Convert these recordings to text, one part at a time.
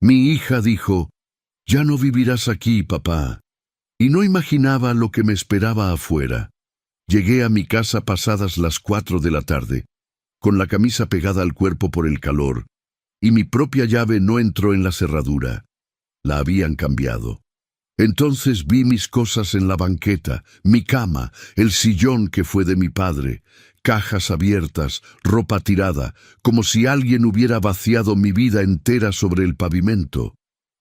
Mi hija dijo, «Ya no vivirás aquí, papá». Y no imaginaba lo que me esperaba afuera. Llegué a mi casa pasadas las 4 de la tarde, con la camisa pegada al cuerpo por el calor, y mi propia llave no entró en la cerradura. La habían cambiado. Entonces vi mis cosas en la banqueta, mi cama, el sillón que fue de mi padre, cajas abiertas, ropa tirada, como si alguien hubiera vaciado mi vida entera sobre el pavimento.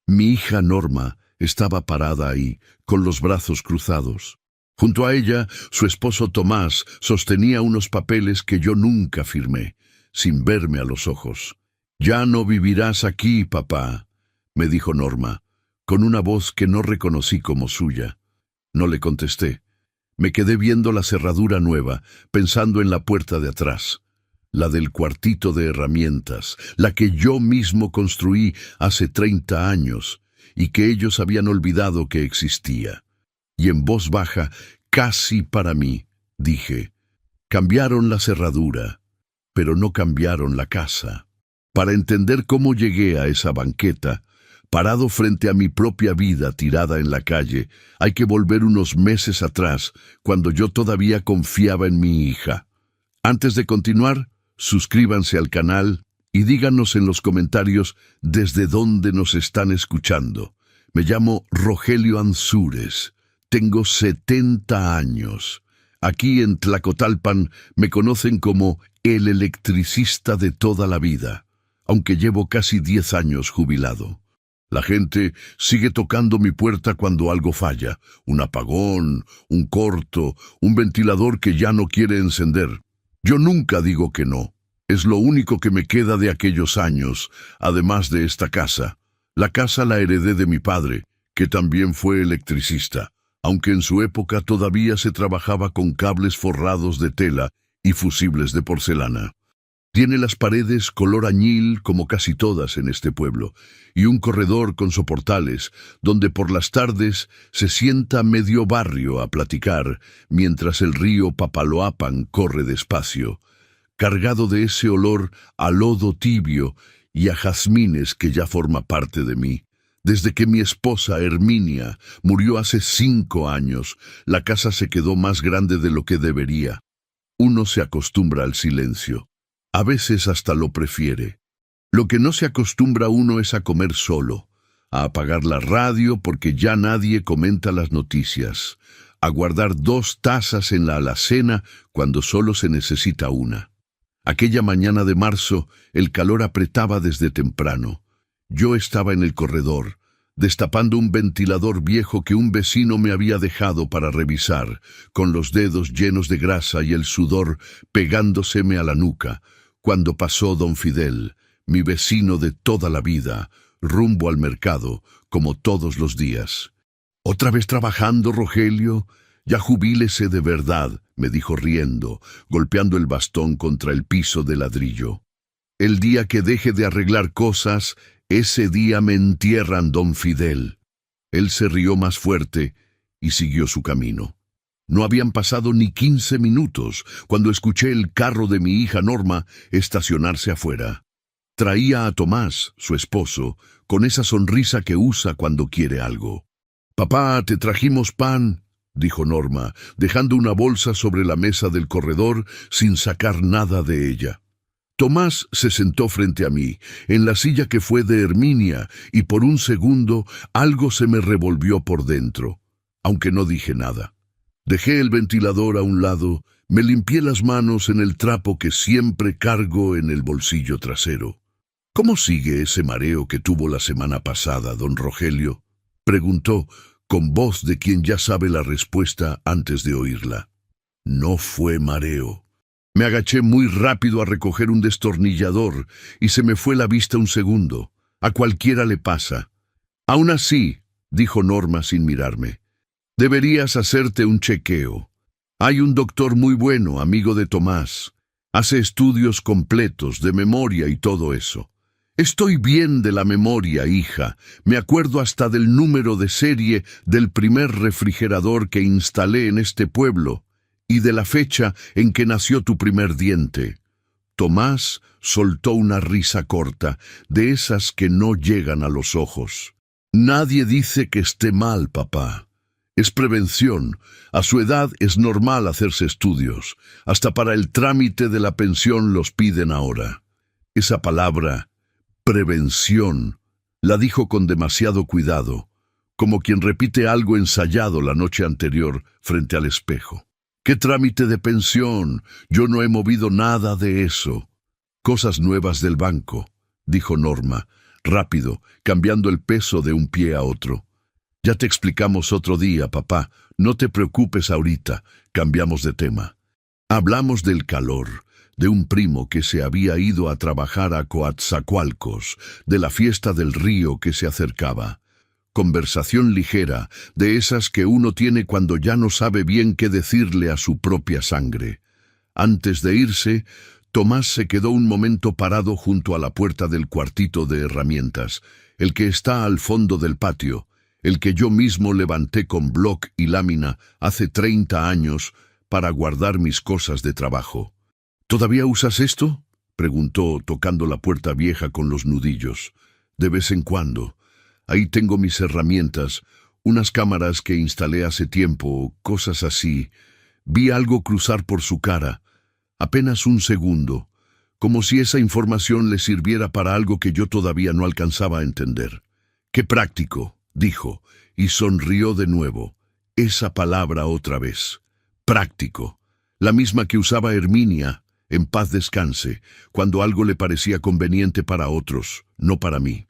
Mi hija Norma estaba parada ahí, con los brazos cruzados. Junto a ella, su esposo Tomás sostenía unos papeles que yo nunca firmé, sin verme a los ojos. «Ya no vivirás aquí, papá», me dijo Norma, con una voz que no reconocí como suya. No le contesté. Me quedé viendo la cerradura nueva, pensando en la puerta de atrás, la del cuartito de herramientas, la que yo mismo construí hace 30 años y que ellos habían olvidado que existía. Y en voz baja, casi para mí, dije, cambiaron la cerradura, pero no cambiaron la casa. Para entender cómo llegué a esa banqueta, parado frente a mi propia vida tirada en la calle, hay que volver unos meses atrás, cuando yo todavía confiaba en mi hija. Antes de continuar, suscríbanse al canal y díganos en los comentarios desde dónde nos están escuchando. Me llamo Rogelio Ansúrez. Tengo 70 años. Aquí en Tlacotalpan me conocen como el electricista de toda la vida, aunque llevo casi 10 años jubilado. La gente sigue tocando mi puerta cuando algo falla, un apagón, un corto, un ventilador que ya no quiere encender. Yo nunca digo que no. Es lo único que me queda de aquellos años, además de esta casa. La casa la heredé de mi padre, que también fue electricista, aunque en su época todavía se trabajaba con cables forrados de tela y fusibles de porcelana. Tiene las paredes color añil como casi todas en este pueblo, y un corredor con soportales, donde por las tardes se sienta medio barrio a platicar, mientras el río Papaloapan corre despacio, cargado de ese olor a lodo tibio y a jazmines que ya forma parte de mí. Desde que mi esposa Herminia murió hace 5 años, la casa se quedó más grande de lo que debería. Uno se acostumbra al silencio. A veces hasta lo prefiere. Lo que no se acostumbra uno es a comer solo, a apagar la radio porque ya nadie comenta las noticias, a guardar 2 tazas en la alacena cuando solo se necesita una. Aquella mañana de marzo, el calor apretaba desde temprano. Yo estaba en el corredor, destapando un ventilador viejo que un vecino me había dejado para revisar, con los dedos llenos de grasa y el sudor pegándoseme a la nuca, cuando pasó don Fidel, mi vecino de toda la vida, rumbo al mercado, como todos los días. «¿Otra vez trabajando, Rogelio? Ya jubílese de verdad», me dijo riendo, golpeando el bastón contra el piso de ladrillo. «El día que deje de arreglar cosas, ese día me entierran, don Fidel». Él se rió más fuerte y siguió su camino. No habían pasado ni 15 minutos cuando escuché el carro de mi hija Norma estacionarse afuera. Traía a Tomás, su esposo, con esa sonrisa que usa cuando quiere algo. «Papá, te trajimos pan», dijo Norma, dejando una bolsa sobre la mesa del corredor sin sacar nada de ella. Tomás se sentó frente a mí, en la silla que fue de Herminia, y por un segundo algo se me revolvió por dentro, aunque no dije nada. Dejé el ventilador a un lado, me limpié las manos en el trapo que siempre cargo en el bolsillo trasero. «¿Cómo sigue ese mareo que tuvo la semana pasada, don Rogelio?», preguntó, con voz de quien ya sabe la respuesta antes de oírla. No fue mareo. Me agaché muy rápido a recoger un destornillador y se me fue la vista un segundo. A cualquiera le pasa. «Aún así», dijo Norma sin mirarme, «deberías hacerte un chequeo. Hay un doctor muy bueno, amigo de Tomás. Hace estudios completos de memoria y todo eso». «Estoy bien de la memoria, hija. Me acuerdo hasta del número de serie del primer refrigerador que instalé en este pueblo y de la fecha en que nació tu primer diente. Tomás soltó una risa corta, de esas que no llegan a los ojos. Nadie dice que esté mal, papá. Es prevención. A su edad es normal hacerse estudios. Hasta para el trámite de la pensión los piden ahora. Esa palabra, prevención, la dijo con demasiado cuidado, como quien repite algo ensayado la noche anterior frente al espejo. ¿Qué trámite de pensión? Yo no he movido nada de eso. Cosas nuevas del banco, dijo Norma, rápido, cambiando el peso de un pie a otro. Ya te explicamos otro día, papá. No te preocupes ahorita. Cambiamos de tema. Hablamos del calor, de un primo que se había ido a trabajar a Coatzacoalcos, de la fiesta del río que se acercaba. Conversación ligera, de esas que uno tiene cuando ya no sabe bien qué decirle a su propia sangre. Antes de irse, Tomás se quedó un momento parado junto a la puerta del cuartito de herramientas, el que está al fondo del patio, el que yo mismo levanté con bloc y lámina hace 30 años para guardar mis cosas de trabajo. ¿Todavía usas esto?, preguntó, tocando la puerta vieja con los nudillos. De vez en cuando. Ahí tengo mis herramientas, unas cámaras que instalé hace tiempo, cosas así. Vi algo cruzar por su cara, apenas un segundo, como si esa información le sirviera para algo que yo todavía no alcanzaba a entender. ¡Qué práctico!, dijo, y sonrió de nuevo. Esa palabra otra vez. Práctico. La misma que usaba Herminia, en paz descanse, cuando algo le parecía conveniente para otros, no para mí.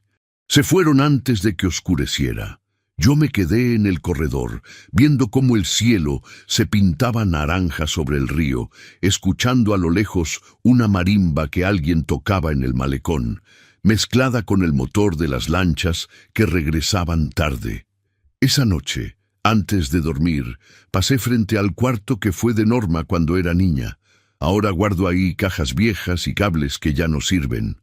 Se fueron antes de que oscureciera. Yo me quedé en el corredor, viendo cómo el cielo se pintaba naranja sobre el río, escuchando a lo lejos una marimba que alguien tocaba en el malecón, mezclada con el motor de las lanchas que regresaban tarde. Esa noche, antes de dormir, pasé frente al cuarto que fue de Norma cuando era niña. Ahora guardo ahí cajas viejas y cables que ya no sirven.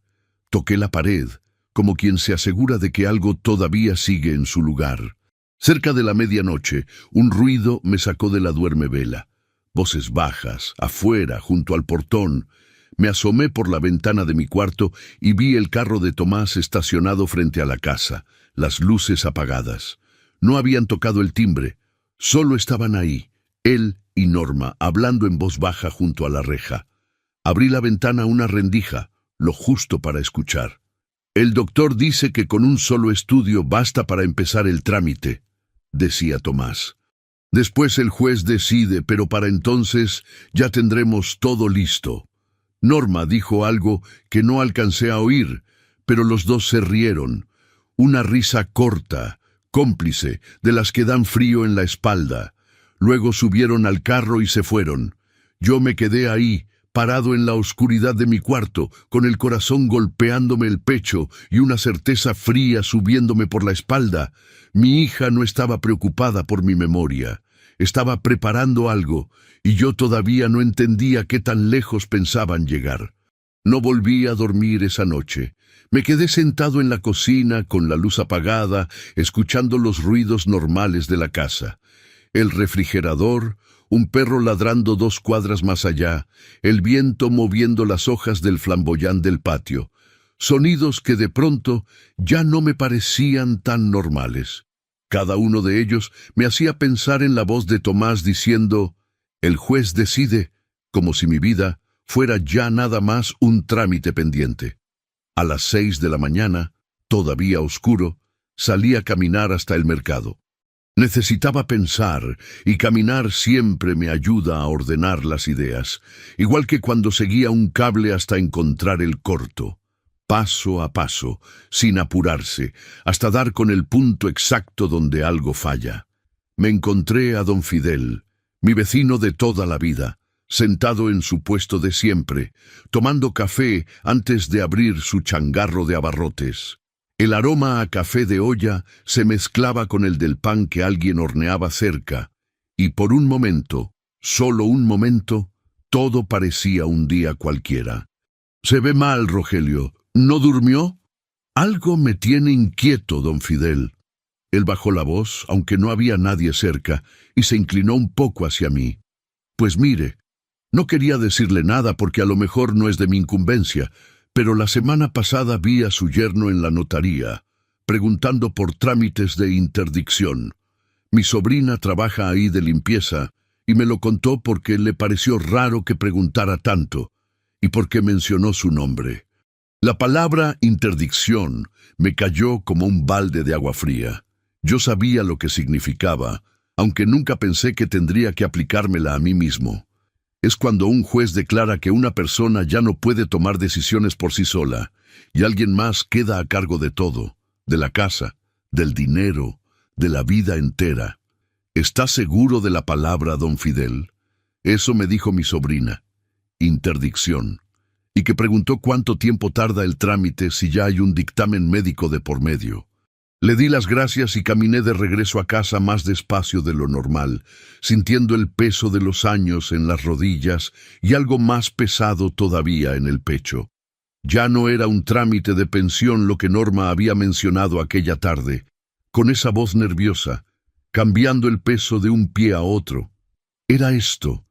Toqué la pared, como quien se asegura de que algo todavía sigue en su lugar. Cerca de la medianoche, un ruido me sacó de la duermevela. Voces bajas, afuera, junto al portón. Me asomé por la ventana de mi cuarto y vi el carro de Tomás estacionado frente a la casa, las luces apagadas. No habían tocado el timbre, solo estaban ahí, él y Norma, hablando en voz baja junto a la reja. Abrí la ventana una rendija, lo justo para escuchar. El doctor dice que con un solo estudio basta para empezar el trámite, decía Tomás. Después el juez decide, pero para entonces ya tendremos todo listo. Norma dijo algo que no alcancé a oír, pero los dos se rieron. Una risa corta, cómplice, de las que dan frío en la espalda. Luego subieron al carro y se fueron. Yo me quedé ahí, parado en la oscuridad de mi cuarto, con el corazón golpeándome el pecho y una certeza fría subiéndome por la espalda. Mi hija no estaba preocupada por mi memoria. Estaba preparando algo, y yo todavía no entendía qué tan lejos pensaban llegar. No volví a dormir esa noche. Me quedé sentado en la cocina, con la luz apagada, escuchando los ruidos normales de la casa. El refrigerador, un perro ladrando 2 cuadras más allá, el viento moviendo las hojas del flamboyán del patio. Sonidos que de pronto ya no me parecían tan normales. Cada uno de ellos me hacía pensar en la voz de Tomás diciendo: «El juez decide», como si mi vida fuera ya nada más un trámite pendiente. A las 6 de la mañana, todavía oscuro, salí a caminar hasta el mercado. Necesitaba pensar, y caminar siempre me ayuda a ordenar las ideas, igual que cuando seguía un cable hasta encontrar el corto. Paso a paso, sin apurarse, hasta dar con el punto exacto donde algo falla. Me encontré a don Fidel, mi vecino de toda la vida, sentado en su puesto de siempre, tomando café antes de abrir su changarro de abarrotes. El aroma a café de olla se mezclaba con el del pan que alguien horneaba cerca, y por un momento, solo un momento, todo parecía un día cualquiera. «Se ve mal, Rogelio. ¿No durmió?» «Algo me tiene inquieto, don Fidel». Él bajó la voz, aunque no había nadie cerca, y se inclinó un poco hacia mí. «Pues mire, No quería decirle nada porque a lo mejor no es de mi incumbencia, pero la semana pasada vi a su yerno en la notaría, preguntando por trámites de interdicción. Mi sobrina trabaja ahí de limpieza y me lo contó porque le pareció raro que preguntara tanto y porque mencionó su nombre. La palabra interdicción me cayó como un balde de agua fría. Yo sabía lo que significaba, aunque nunca pensé que tendría que aplicármela a mí mismo. Es cuando un juez declara que una persona ya no puede tomar decisiones por sí sola y alguien más queda a cargo de todo, de la casa, del dinero, de la vida entera. ¿Está seguro de la palabra, don Fidel? Eso me dijo mi sobrina. Interdicción. Y que preguntó cuánto tiempo tarda el trámite si ya hay un dictamen médico de por medio. Le di las gracias y caminé de regreso a casa más despacio de lo normal, sintiendo el peso de los años en las rodillas y algo más pesado todavía en el pecho. Ya no era un trámite de pensión lo que Norma había mencionado aquella tarde, con esa voz nerviosa, cambiando el peso de un pie a otro. Era esto.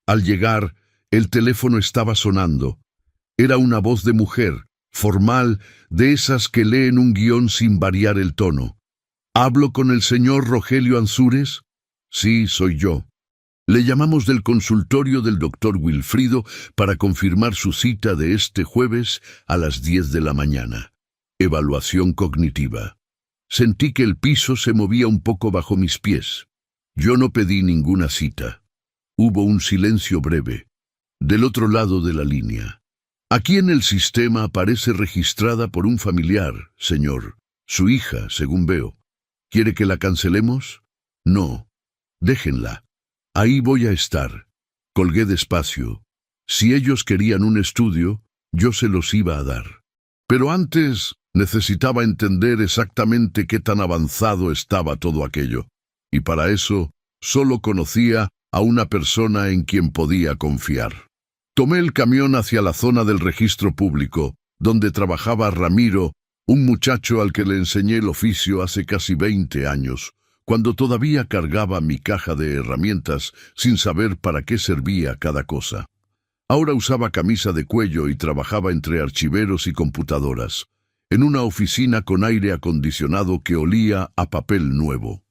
Al llegar, el teléfono estaba sonando. Era una voz de mujer, formal, de esas que leen un guión sin variar el tono. ¿Hablo con el señor Rogelio Ansúrez? Sí, soy yo. Le llamamos del consultorio del doctor Wilfrido para confirmar su cita de este jueves a las 10 de la mañana. Evaluación cognitiva. Sentí que el piso se movía un poco bajo mis pies. Yo no pedí ninguna cita. Hubo un silencio breve. Del otro lado de la línea. Aquí en el sistema aparece registrada por un familiar, señor. Su hija, según veo. ¿Quiere que la cancelemos? No. Déjenla. Ahí voy a estar. Colgué despacio. Si ellos querían un estudio, yo se los iba a dar. Pero antes necesitaba entender exactamente qué tan avanzado estaba todo aquello. Y para eso solo conocía a una persona en quien podía confiar. Tomé el camión hacia la zona del registro público, donde trabajaba Ramiro, un muchacho al que le enseñé el oficio hace casi 20 años, cuando todavía cargaba mi caja de herramientas sin saber para qué servía cada cosa. Ahora usaba camisa de cuello y trabajaba entre archiveros y computadoras, en una oficina con aire acondicionado que olía a papel nuevo.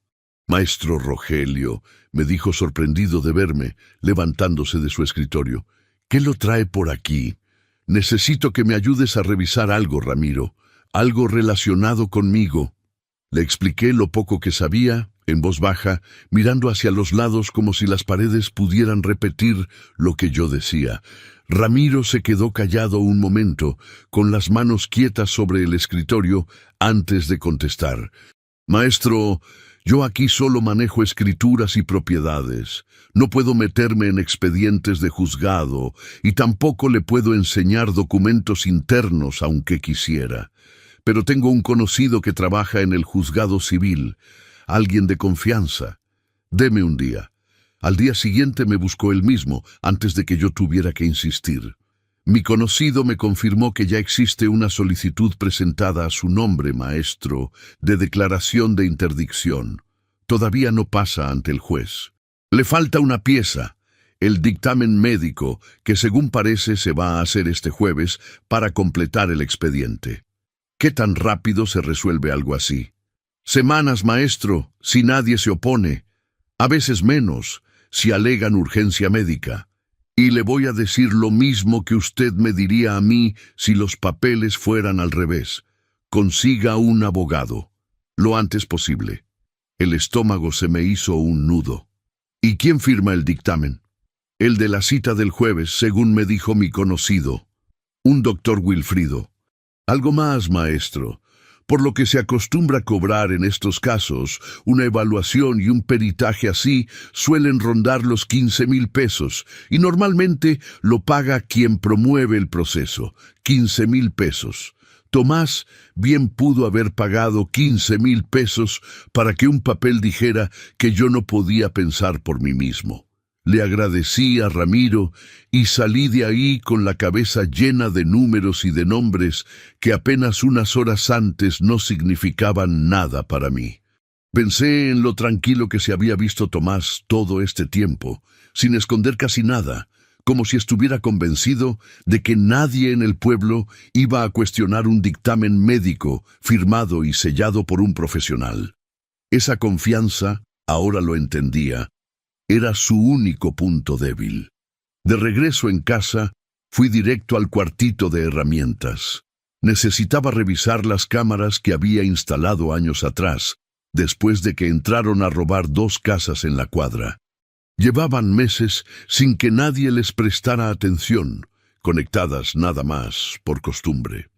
Maestro Rogelio, me dijo sorprendido de verme, levantándose de su escritorio. ¿Qué lo trae por aquí? Necesito que me ayudes a revisar algo, Ramiro, algo relacionado conmigo. Le expliqué lo poco que sabía, en voz baja, mirando hacia los lados como si las paredes pudieran repetir lo que yo decía. Ramiro se quedó callado un momento, con las manos quietas sobre el escritorio, antes de contestar. Maestro, yo aquí solo manejo escrituras y propiedades. No puedo meterme en expedientes de juzgado y tampoco le puedo enseñar documentos internos aunque quisiera. Pero tengo un conocido que trabaja en el juzgado civil, alguien de confianza. Deme un día. Al día siguiente me buscó él mismo, antes de que yo tuviera que insistir. Mi conocido me confirmó que ya existe una solicitud presentada a su nombre, maestro, de declaración de interdicción. Todavía no pasa ante el juez. Le falta una pieza, el dictamen médico, que según parece se va a hacer este jueves para completar el expediente. ¿Qué tan rápido se resuelve algo así? Semanas, maestro, si nadie se opone. A veces menos, si alegan urgencia médica. Y le voy a decir lo mismo que usted me diría a mí si los papeles fueran al revés. Consiga un abogado, lo antes posible. El estómago se me hizo un nudo. ¿Y quién firma el dictamen? El de la cita del jueves, según me dijo mi conocido. Un doctor Wilfrido. Algo más, maestro. Por lo que se acostumbra cobrar en estos casos, una evaluación y un peritaje así suelen rondar los 15,000 pesos, y normalmente lo paga quien promueve el proceso, 15,000 pesos. Tomás bien pudo haber pagado 15,000 pesos para que un papel dijera que yo no podía pensar por mí mismo. Le agradecí a Ramiro y salí de ahí con la cabeza llena de números y de nombres que apenas unas horas antes no significaban nada para mí. Pensé en lo tranquilo que se había visto Tomás todo este tiempo, sin esconder casi nada, como si estuviera convencido de que nadie en el pueblo iba a cuestionar un dictamen médico firmado y sellado por un profesional. Esa confianza, ahora lo entendía, era su único punto débil. De regreso en casa, fui directo al cuartito de herramientas. Necesitaba revisar las cámaras que había instalado años atrás, después de que entraron a robar 2 casas en la cuadra. Llevaban meses sin que nadie les prestara atención, conectadas nada más por costumbre.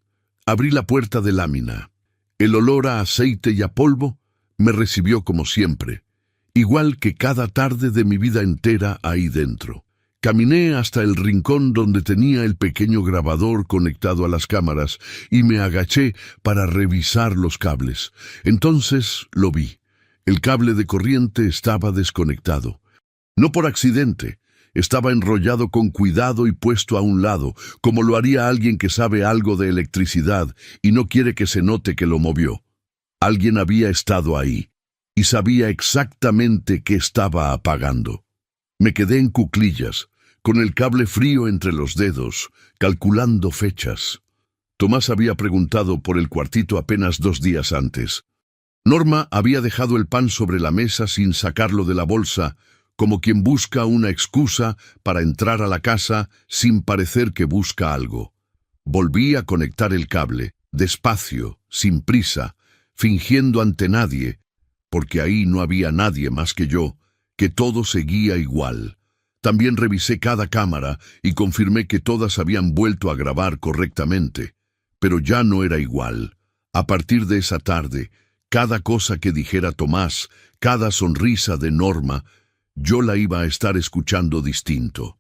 Abrí la puerta de lámina. El olor a aceite y a polvo me recibió como siempre, igual que cada tarde de mi vida entera ahí dentro. Caminé hasta el rincón donde tenía el pequeño grabador conectado a las cámaras y me agaché para revisar los cables. Entonces lo vi. El cable de corriente estaba desconectado. No por accidente. Estaba enrollado con cuidado y puesto a un lado, como lo haría alguien que sabe algo de electricidad y no quiere que se note que lo movió. Alguien había estado ahí y sabía exactamente qué estaba apagando. Me quedé en cuclillas, con el cable frío entre los dedos, calculando fechas. Tomás había preguntado por el cuartito apenas 2 días antes. Norma había dejado el pan sobre la mesa sin sacarlo de la bolsa, como quien busca una excusa para entrar a la casa sin parecer que busca algo. Volví a conectar el cable, despacio, sin prisa, fingiendo ante nadie, porque ahí no había nadie más que yo, que todo seguía igual. También revisé cada cámara y confirmé que todas habían vuelto a grabar correctamente. Pero ya no era igual. A partir de esa tarde, cada cosa que dijera Tomás, cada sonrisa de Norma, yo la iba a estar escuchando distinto.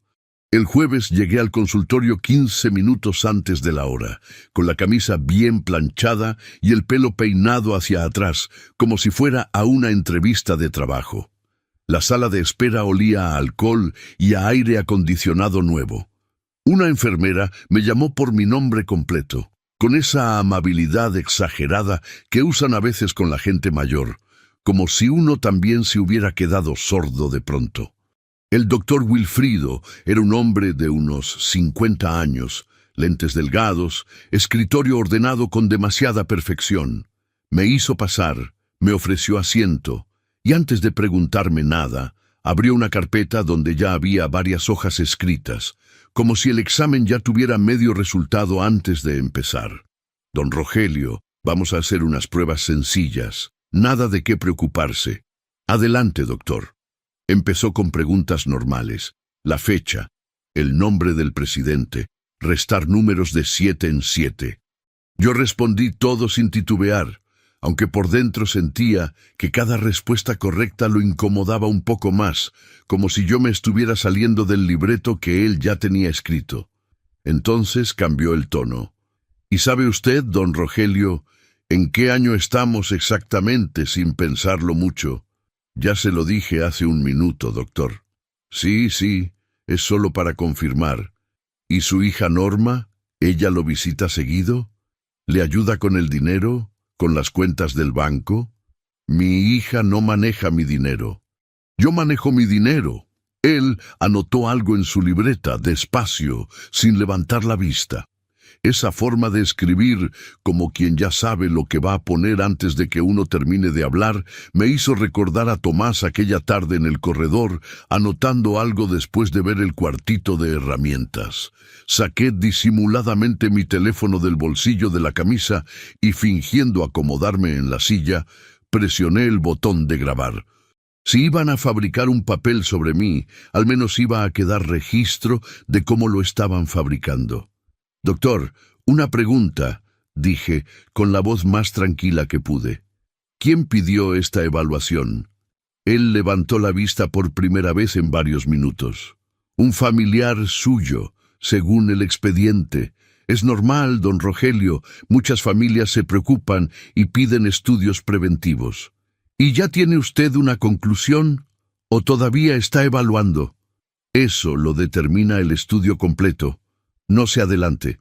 El jueves llegué al consultorio 15 minutos antes de la hora, con la camisa bien planchada y el pelo peinado hacia atrás, como si fuera a una entrevista de trabajo. La sala de espera olía a alcohol y a aire acondicionado nuevo. Una enfermera me llamó por mi nombre completo, con esa amabilidad exagerada que usan a veces con la gente mayor, como si uno también se hubiera quedado sordo de pronto. El doctor Wilfrido era un hombre de unos 50 años, lentes delgados, escritorio ordenado con demasiada perfección. Me hizo pasar, me ofreció asiento, y antes de preguntarme nada, abrió una carpeta donde ya había varias hojas escritas, como si el examen ya tuviera medio resultado antes de empezar. Don Rogelio, vamos a hacer unas pruebas sencillas. Nada de qué preocuparse. Adelante, doctor. Empezó con preguntas normales. La fecha, el nombre del presidente, restar números de 7 en 7. Yo respondí todo sin titubear, aunque por dentro sentía que cada respuesta correcta lo incomodaba un poco más, como si yo me estuviera saliendo del libreto que él ya tenía escrito. Entonces cambió el tono. ¿Y sabe usted, don Rogelio, en qué año estamos exactamente sin pensarlo mucho? Ya se lo dije hace un minuto, doctor. Sí, es solo para confirmar. ¿Y su hija Norma? ¿Ella lo visita seguido? ¿Le ayuda con el dinero? ¿Con las cuentas del banco? Mi hija no maneja mi dinero. Yo manejo mi dinero. Él anotó algo en su libreta, despacio, sin levantar la vista. Esa forma de escribir, como quien ya sabe lo que va a poner antes de que uno termine de hablar, me hizo recordar a Tomás aquella tarde en el corredor, anotando algo después de ver el cuartito de herramientas. Saqué disimuladamente mi teléfono del bolsillo de la camisa y, fingiendo acomodarme en la silla, presioné el botón de grabar. Si iban a fabricar un papel sobre mí, al menos iba a quedar registro de cómo lo estaban fabricando. Doctor, una pregunta, dije, con la voz más tranquila que pude. ¿Quién pidió esta evaluación? Él levantó la vista por primera vez en varios minutos. Un familiar suyo, según el expediente. Es normal, don Rogelio, muchas familias se preocupan y piden estudios preventivos. ¿Y ya tiene usted una conclusión? ¿O todavía está evaluando? Eso lo determina el estudio completo. No se adelante.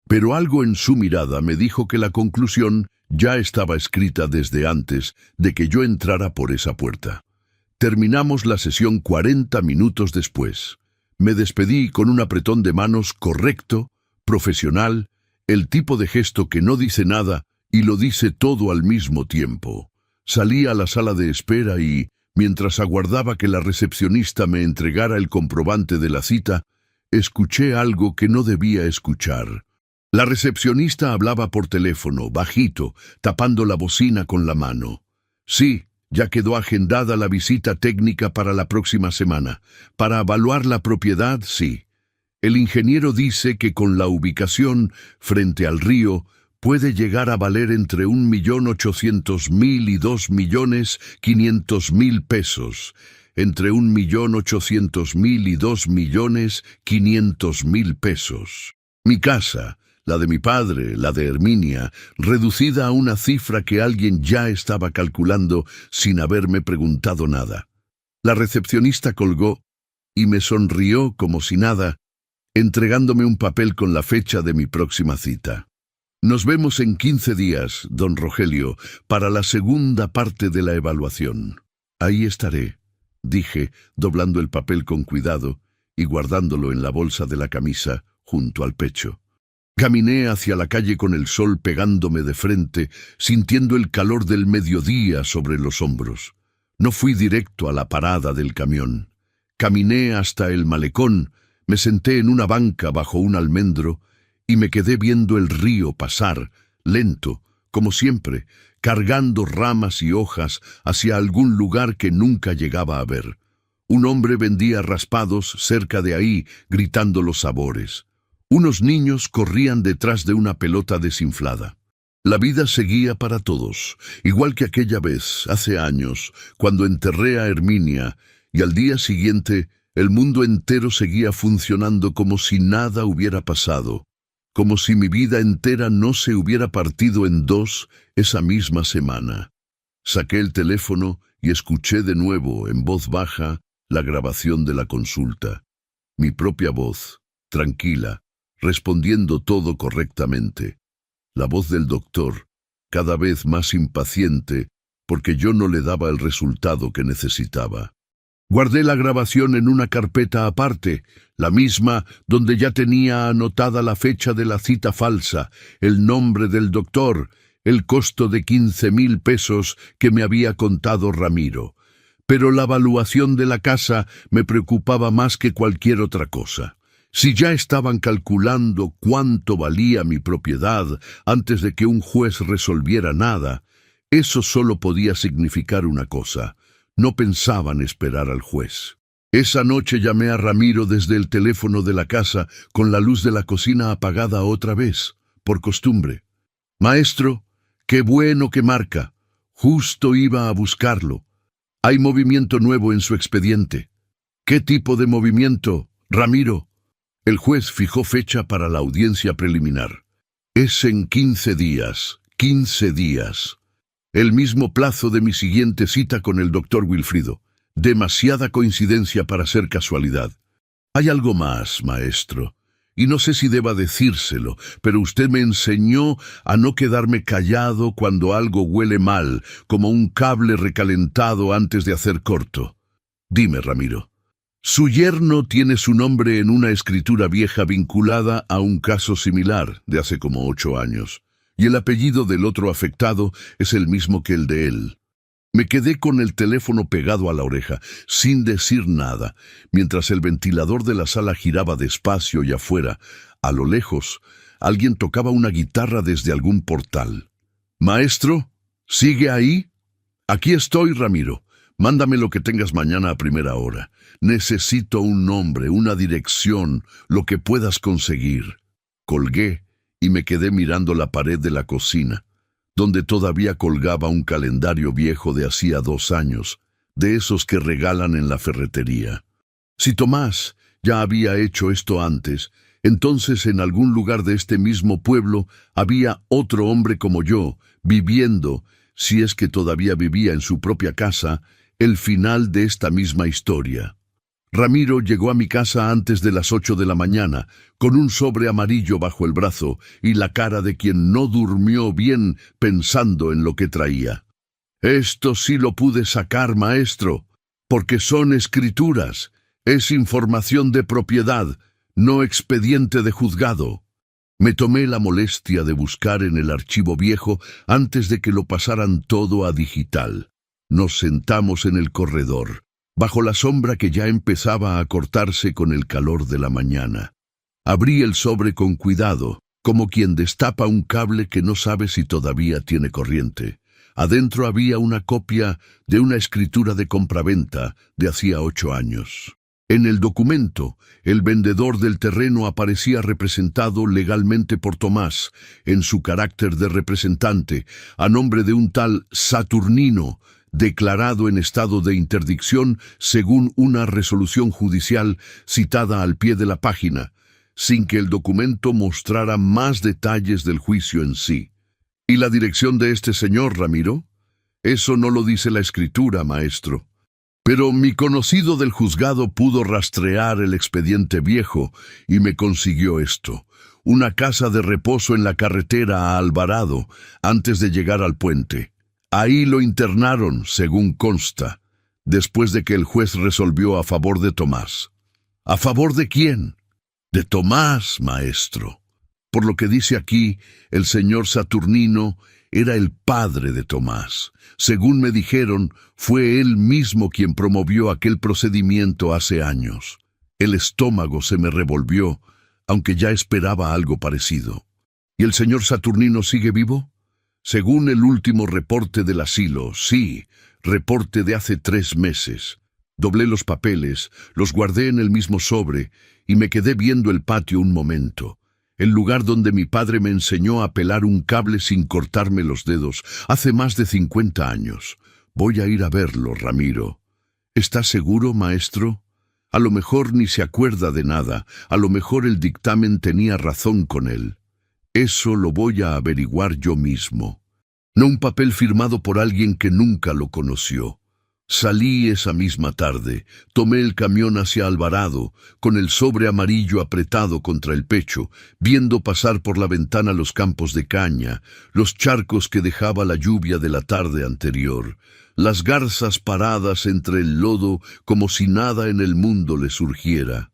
Pero algo en su mirada me dijo que la conclusión ya estaba escrita desde antes de que yo entrara por esa puerta. Terminamos la sesión 40 minutos después. Me despedí con un apretón de manos correcto, profesional, el tipo de gesto que no dice nada y lo dice todo al mismo tiempo. Salí a la sala de espera y, mientras aguardaba que la recepcionista me entregara el comprobante de la cita, escuché algo que no debía escuchar. La recepcionista hablaba por teléfono, bajito, tapando la bocina con la mano. Sí, ya quedó agendada la visita técnica para la próxima semana. Para evaluar la propiedad, sí. El ingeniero dice que con la ubicación frente al río puede llegar a valer entre 1.800.000 y 2.500.000 pesos. Entre 1.800.000 y 2.500.000 pesos. Mi casa, la de mi padre, la de Herminia, reducida a una cifra que alguien ya estaba calculando sin haberme preguntado nada. La recepcionista colgó y me sonrió como si nada, entregándome un papel con la fecha de mi próxima cita. Nos vemos en 15 días, don Rogelio, para la segunda parte de la evaluación. Ahí estaré, dije, doblando el papel con cuidado y guardándolo en la bolsa de la camisa junto al pecho. Caminé hacia la calle con el sol pegándome de frente, sintiendo el calor del mediodía sobre los hombros. No fui directo a la parada del camión. Caminé hasta el malecón, me senté en una banca bajo un almendro y me quedé viendo el río pasar, lento, como siempre, cargando ramas y hojas hacia algún lugar que nunca llegaba a ver. Un hombre vendía raspados cerca de ahí, gritando los sabores. Unos niños corrían detrás de una pelota desinflada. La vida seguía para todos, igual que aquella vez, hace años, cuando enterré a Herminia, y al día siguiente el mundo entero seguía funcionando como si nada hubiera pasado, como si mi vida entera no se hubiera partido en dos esa misma semana. Saqué el teléfono y escuché de nuevo, en voz baja, la grabación de la consulta. Mi propia voz, tranquila, respondiendo todo correctamente. La voz del doctor, cada vez más impaciente, porque yo no le daba el resultado que necesitaba. Guardé la grabación en una carpeta aparte, la misma donde ya tenía anotada la fecha de la cita falsa, el nombre del doctor, el costo de 15.000 pesos que me había contado Ramiro. Pero la evaluación de la casa me preocupaba más que cualquier otra cosa. Si ya estaban calculando cuánto valía mi propiedad antes de que un juez resolviera nada, eso solo podía significar una cosa: no pensaban esperar al juez. Esa noche llamé a Ramiro desde el teléfono de la casa con la luz de la cocina apagada otra vez, por costumbre. «Maestro, qué bueno que marca. Justo iba a buscarlo. Hay movimiento nuevo en su expediente». «¿Qué tipo de movimiento, Ramiro?» El juez fijó fecha para la audiencia preliminar. «Es en 15 días, 15 días. El mismo plazo de mi siguiente cita con el doctor Wilfrido. Demasiada coincidencia para ser casualidad. Hay algo más, maestro, y no sé si deba decírselo, pero usted me enseñó a no quedarme callado cuando algo huele mal, como un cable recalentado antes de hacer corto. Dime, Ramiro. Su yerno tiene su nombre en una escritura vieja vinculada a un caso similar de hace como 8 años. Y el apellido del otro afectado es el mismo que el de él. Me quedé con el teléfono pegado a la oreja, sin decir nada, mientras el ventilador de la sala giraba despacio y afuera, a lo lejos, alguien tocaba una guitarra desde algún portal. «Maestro, ¿sigue ahí?» «Aquí estoy, Ramiro. Mándame lo que tengas mañana a primera hora. Necesito un nombre, una dirección, lo que puedas conseguir». Colgué y me quedé mirando la pared de la cocina, donde todavía colgaba un calendario viejo de hacía 2 años, de esos que regalan en la ferretería. Si Tomás ya había hecho esto antes, entonces en algún lugar de este mismo pueblo había otro hombre como yo, viviendo, si es que todavía vivía en su propia casa, el final de esta misma historia. Ramiro llegó a mi casa antes de las 8 de la mañana, con un sobre amarillo bajo el brazo y la cara de quien no durmió bien pensando en lo que traía. «Esto sí lo pude sacar, maestro, porque son escrituras. Es información de propiedad, no expediente de juzgado. Me tomé la molestia de buscar en el archivo viejo antes de que lo pasaran todo a digital. Nos sentamos en el corredor, bajo la sombra que ya empezaba a cortarse con el calor de la mañana. Abrí el sobre con cuidado, como quien destapa un cable que no sabe si todavía tiene corriente. Adentro había una copia de una escritura de compraventa de hacía 8 años. En el documento, el vendedor del terreno aparecía representado legalmente por Tomás, en su carácter de representante, a nombre de un tal Saturnino, declarado en estado de interdicción según una resolución judicial citada al pie de la página, sin que el documento mostrara más detalles del juicio en sí. ¿Y la dirección de este señor, Ramiro? Eso no lo dice la escritura, maestro. Pero mi conocido del juzgado pudo rastrear el expediente viejo y me consiguió esto: una casa de reposo en la carretera a Alvarado, antes de llegar al puente. Ahí lo internaron, según consta, después de que el juez resolvió a favor de Tomás. ¿A favor de quién? De Tomás, maestro. Por lo que dice aquí, el señor Saturnino era el padre de Tomás. Según me dijeron, fue él mismo quien promovió aquel procedimiento hace años. El estómago se me revolvió, aunque ya esperaba algo parecido. ¿Y el señor Saturnino sigue vivo? Según el último reporte del asilo, sí, reporte de hace 3 meses. Doblé los papeles, los guardé en el mismo sobre y me quedé viendo el patio un momento. El lugar donde mi padre me enseñó a pelar un cable sin cortarme los dedos hace más de 50 años. Voy a ir a verlo, Ramiro. ¿Estás seguro, maestro? A lo mejor ni se acuerda de nada, a lo mejor el dictamen tenía razón con él. Eso lo voy a averiguar yo mismo. No un papel firmado por alguien que nunca lo conoció. Salí esa misma tarde, tomé el camión hacia Alvarado, con el sobre amarillo apretado contra el pecho, viendo pasar por la ventana los campos de caña, los charcos que dejaba la lluvia de la tarde anterior, las garzas paradas entre el lodo como si nada en el mundo le surgiera.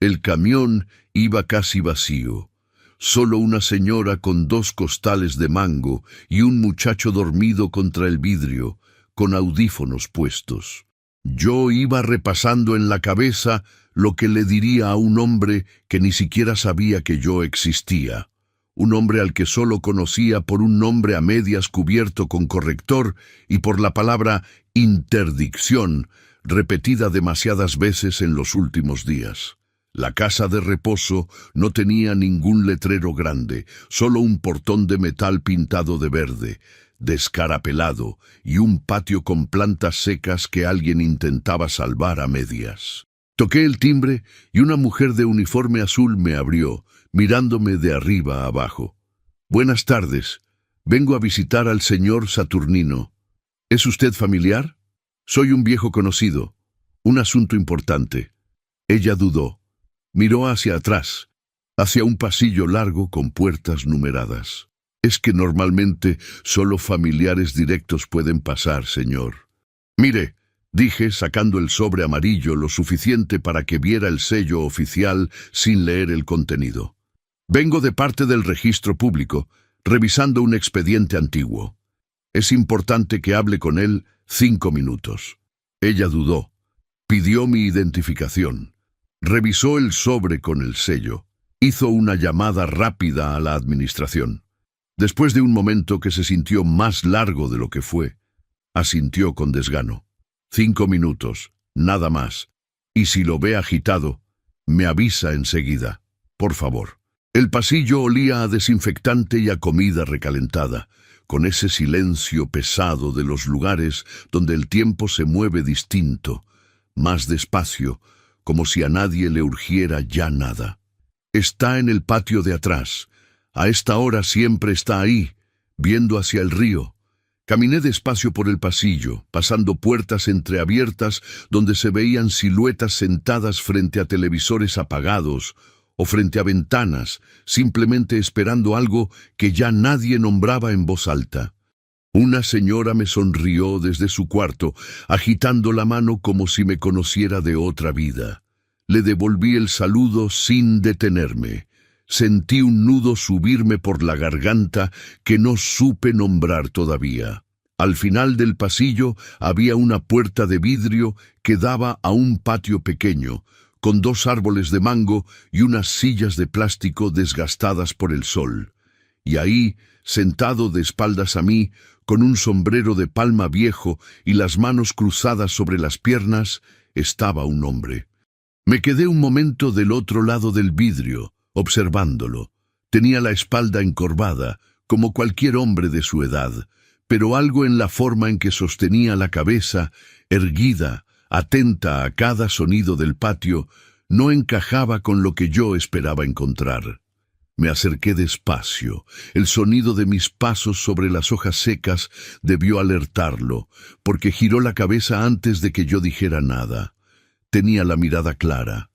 El camión iba casi vacío. Solo una señora con 2 costales de mango y un muchacho dormido contra el vidrio, con audífonos puestos. Yo iba repasando en la cabeza lo que le diría a un hombre que ni siquiera sabía que yo existía, un hombre al que solo conocía por un nombre a medias cubierto con corrector y por la palabra interdicción, repetida demasiadas veces en los últimos días. La casa de reposo no tenía ningún letrero grande, solo un portón de metal pintado de verde, descarapelado, y un patio con plantas secas que alguien intentaba salvar a medias. Toqué el timbre y una mujer de uniforme azul me abrió, mirándome de arriba a abajo. «Buenas tardes. Vengo a visitar al señor Saturnino. ¿Es usted familiar? Soy un viejo conocido. Un asunto importante». Ella dudó. Miró hacia atrás, hacia un pasillo largo con puertas numeradas. «Es que normalmente solo familiares directos pueden pasar, señor». «Mire», dije, sacando el sobre amarillo lo suficiente para que viera el sello oficial sin leer el contenido. «Vengo de parte del registro público, revisando un expediente antiguo. Es importante que hable con él 5 minutos». Ella dudó. Pidió mi identificación. Revisó el sobre con el sello. Hizo una llamada rápida a la administración. Después de un momento que se sintió más largo de lo que fue, asintió con desgano. 5 minutos, nada más. Y si lo ve agitado, me avisa enseguida, por favor. El pasillo olía a desinfectante y a comida recalentada, con ese silencio pesado de los lugares donde el tiempo se mueve distinto, más despacio, como si a nadie le urgiera ya nada. Está en el patio de atrás. A esta hora siempre está ahí, viendo hacia el río. Caminé despacio por el pasillo, pasando puertas entreabiertas donde se veían siluetas sentadas frente a televisores apagados o frente a ventanas, simplemente esperando algo que ya nadie nombraba en voz alta. Una señora me sonrió desde su cuarto, agitando la mano como si me conociera de otra vida. Le devolví el saludo sin detenerme. Sentí un nudo subirme por la garganta que no supe nombrar todavía. Al final del pasillo había una puerta de vidrio que daba a un patio pequeño, con 2 árboles de mango y unas sillas de plástico desgastadas por el sol. Y ahí, sentado de espaldas a mí, con un sombrero de palma viejo y las manos cruzadas sobre las piernas, estaba un hombre. Me quedé un momento del otro lado del vidrio, observándolo. Tenía la espalda encorvada, como cualquier hombre de su edad, pero algo en la forma en que sostenía la cabeza, erguida, atenta a cada sonido del patio, no encajaba con lo que yo esperaba encontrar. Me acerqué despacio. El sonido de mis pasos sobre las hojas secas debió alertarlo, porque giró la cabeza antes de que yo dijera nada. Tenía la mirada clara,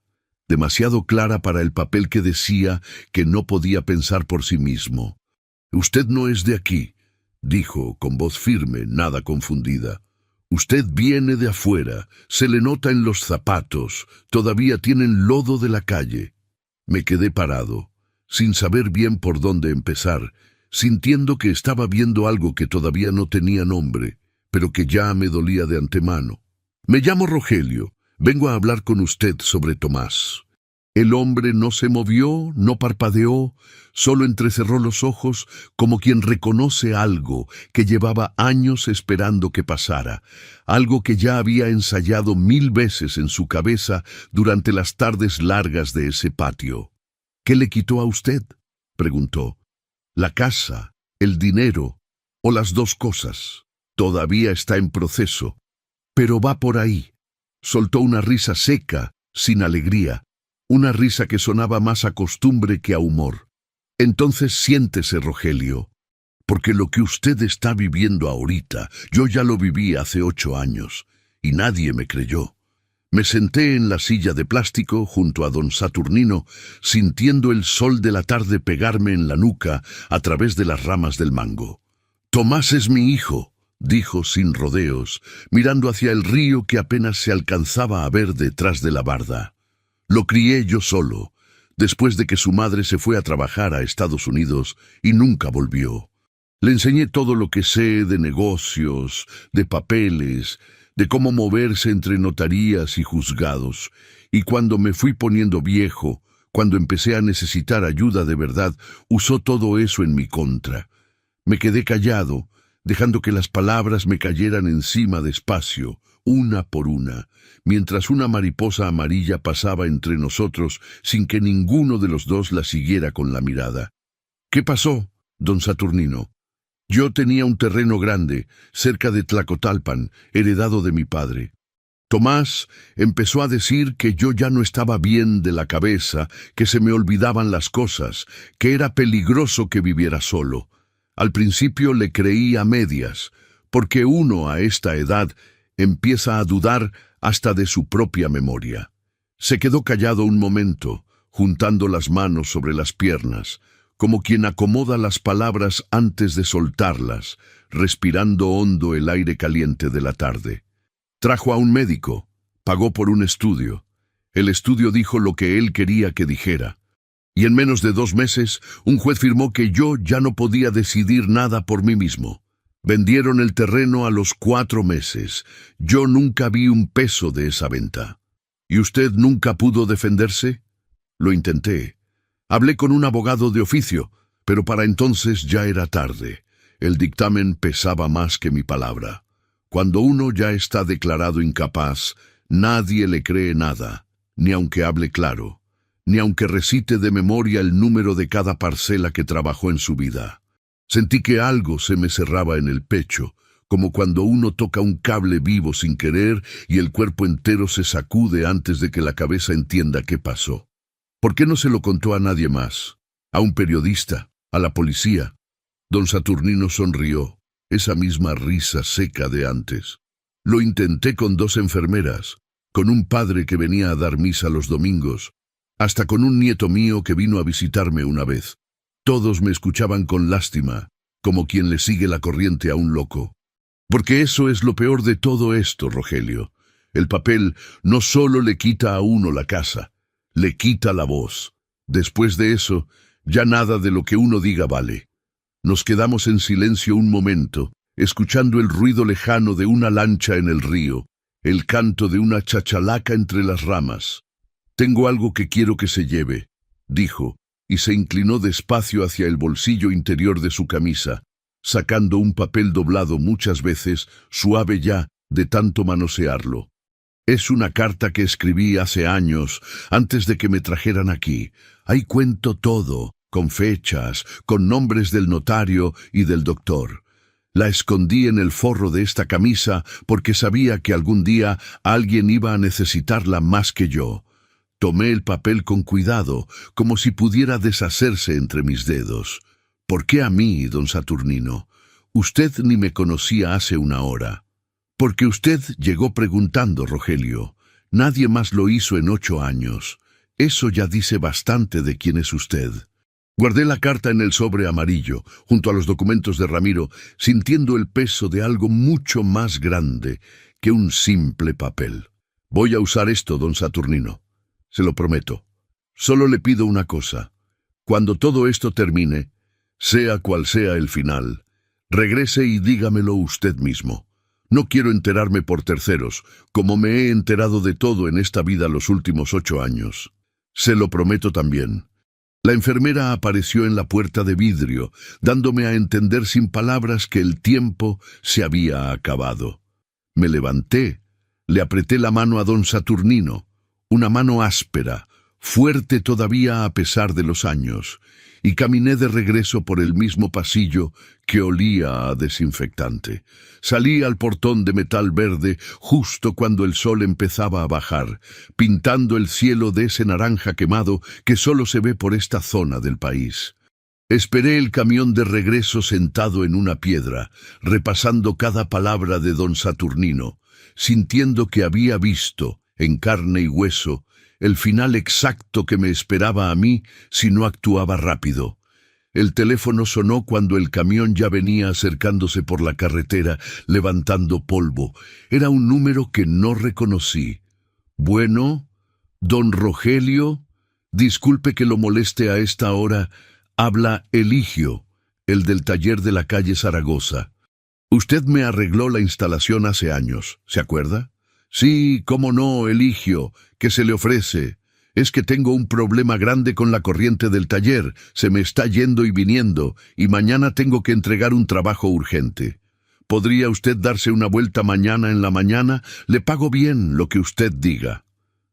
demasiado clara para el papel que decía que no podía pensar por sí mismo. «Usted no es de aquí», dijo con voz firme, nada confundida. «Usted viene de afuera, se le nota en los zapatos, todavía tienen lodo de la calle». Me quedé parado, sin saber bien por dónde empezar, sintiendo que estaba viendo algo que todavía no tenía nombre, pero que ya me dolía de antemano. «Me llamo Rogelio. Vengo a hablar con usted sobre Tomás». El hombre no se movió, no parpadeó, solo entrecerró los ojos como quien reconoce algo que llevaba años esperando que pasara, algo que ya había ensayado 1000 veces en su cabeza durante las tardes largas de ese patio. «¿Qué le quitó a usted?», preguntó. «¿La casa, el dinero o las 2 cosas? Todavía está en proceso, pero va por ahí». Soltó una risa seca, sin alegría, una risa que sonaba más a costumbre que a humor. «Entonces siéntese, Rogelio, porque lo que usted está viviendo ahorita, yo ya lo viví hace 8 años, y nadie me creyó». Me senté en la silla de plástico junto a don Saturnino, sintiendo el sol de la tarde pegarme en la nuca a través de las ramas del mango. «Tomás es mi hijo», dijo sin rodeos, mirando hacia el río que apenas se alcanzaba a ver detrás de la barda. «Lo crié yo solo, después de que su madre se fue a trabajar a Estados Unidos y nunca volvió. Le enseñé todo lo que sé de negocios, de papeles, de cómo moverse entre notarías y juzgados, y cuando me fui poniendo viejo, cuando empecé a necesitar ayuda de verdad, usó todo eso en mi contra. Me quedé callado, dejando que las palabras me cayeran encima despacio, una por una, mientras una mariposa amarilla pasaba entre nosotros sin que ninguno de los dos la siguiera con la mirada. «¿Qué pasó, don Saturnino?» «Yo tenía un terreno grande, cerca de Tlacotalpan, heredado de mi padre. Tomás empezó a decir que yo ya no estaba bien de la cabeza, que se me olvidaban las cosas, que era peligroso que viviera solo. Al principio le creí a medias, porque uno a esta edad empieza a dudar hasta de su propia memoria». Se quedó callado un momento, juntando las manos sobre las piernas, como quien acomoda las palabras antes de soltarlas, respirando hondo el aire caliente de la tarde. Trajo a un médico, pagó por un estudio. El estudio dijo lo que él quería que dijera. Y en menos de 2 meses, un juez firmó que yo ya no podía decidir nada por mí mismo. Vendieron el terreno a los 4 meses. Yo nunca vi un peso de esa venta. ¿Y usted nunca pudo defenderse? Lo intenté. Hablé con un abogado de oficio, pero para entonces ya era tarde. El dictamen pesaba más que mi palabra. Cuando uno ya está declarado incapaz, nadie le cree nada, ni aunque hable claro, ni aunque recite de memoria el número de cada parcela que trabajó en su vida. Sentí que algo se me cerraba en el pecho, como cuando uno toca un cable vivo sin querer y el cuerpo entero se sacude antes de que la cabeza entienda qué pasó. ¿Por qué no se lo contó a nadie más? ¿A un periodista? ¿A la policía? Don Saturnino sonrió, esa misma risa seca de antes. Lo intenté con 2 enfermeras, con un padre que venía a dar misa los domingos, hasta con un nieto mío que vino a visitarme una vez. Todos me escuchaban con lástima, como quien le sigue la corriente a un loco. Porque eso es lo peor de todo esto, Rogelio. El papel no solo le quita a uno la casa, le quita la voz. Después de eso, ya nada de lo que uno diga vale. Nos quedamos en silencio un momento, escuchando el ruido lejano de una lancha en el río, el canto de una chachalaca entre las ramas. «Tengo algo que quiero que se lleve», dijo, y se inclinó despacio hacia el bolsillo interior de su camisa, sacando un papel doblado muchas veces, suave ya, de tanto manosearlo. «Es una carta que escribí hace años, antes de que me trajeran aquí. Ahí cuento todo, con fechas, con nombres del notario y del doctor. La escondí en el forro de esta camisa porque sabía que algún día alguien iba a necesitarla más que yo. Tomé el papel con cuidado, como si pudiera deshacerse entre mis dedos. ¿Por qué a mí, don Saturnino? Usted ni me conocía hace una hora». «Porque usted llegó preguntando, Rogelio. Nadie más lo hizo en 8 años. Eso ya dice bastante de quién es usted». Guardé la carta en el sobre amarillo, junto a los documentos de Ramiro, sintiendo el peso de algo mucho más grande que un simple papel. «Voy a usar esto, don Saturnino. Se lo prometo. Solo le pido una cosa. Cuando todo esto termine, sea cual sea el final, regrese y dígamelo usted mismo. No quiero enterarme por terceros, como me he enterado de todo en esta vida los últimos 8 años. Se lo prometo también». La enfermera apareció en la puerta de vidrio, dándome a entender sin palabras que el tiempo se había acabado. Me levanté, le apreté la mano a don Saturnino, una mano áspera, fuerte todavía a pesar de los años, y caminé de regreso por el mismo pasillo que olía a desinfectante. Salí al portón de metal verde justo cuando el sol empezaba a bajar, pintando el cielo de ese naranja quemado que solo se ve por esta zona del país. Esperé el camión de regreso sentado en una piedra, repasando cada palabra de don Saturnino, sintiendo que había visto, en carne y hueso, el final exacto que me esperaba a mí si no actuaba rápido. El teléfono sonó cuando el camión ya venía acercándose por la carretera, levantando polvo. Era un número que no reconocí. «Bueno, don Rogelio, disculpe que lo moleste a esta hora. Habla Eligio, el del taller de la calle Zaragoza. Usted me arregló la instalación hace años, ¿se acuerda?» «Sí, cómo no, Eligio. ¿Qué se le ofrece?» «Es que tengo un problema grande con la corriente del taller. Se me está yendo y viniendo, y mañana tengo que entregar un trabajo urgente. ¿Podría usted darse una vuelta mañana en la mañana? Le pago bien lo que usted diga».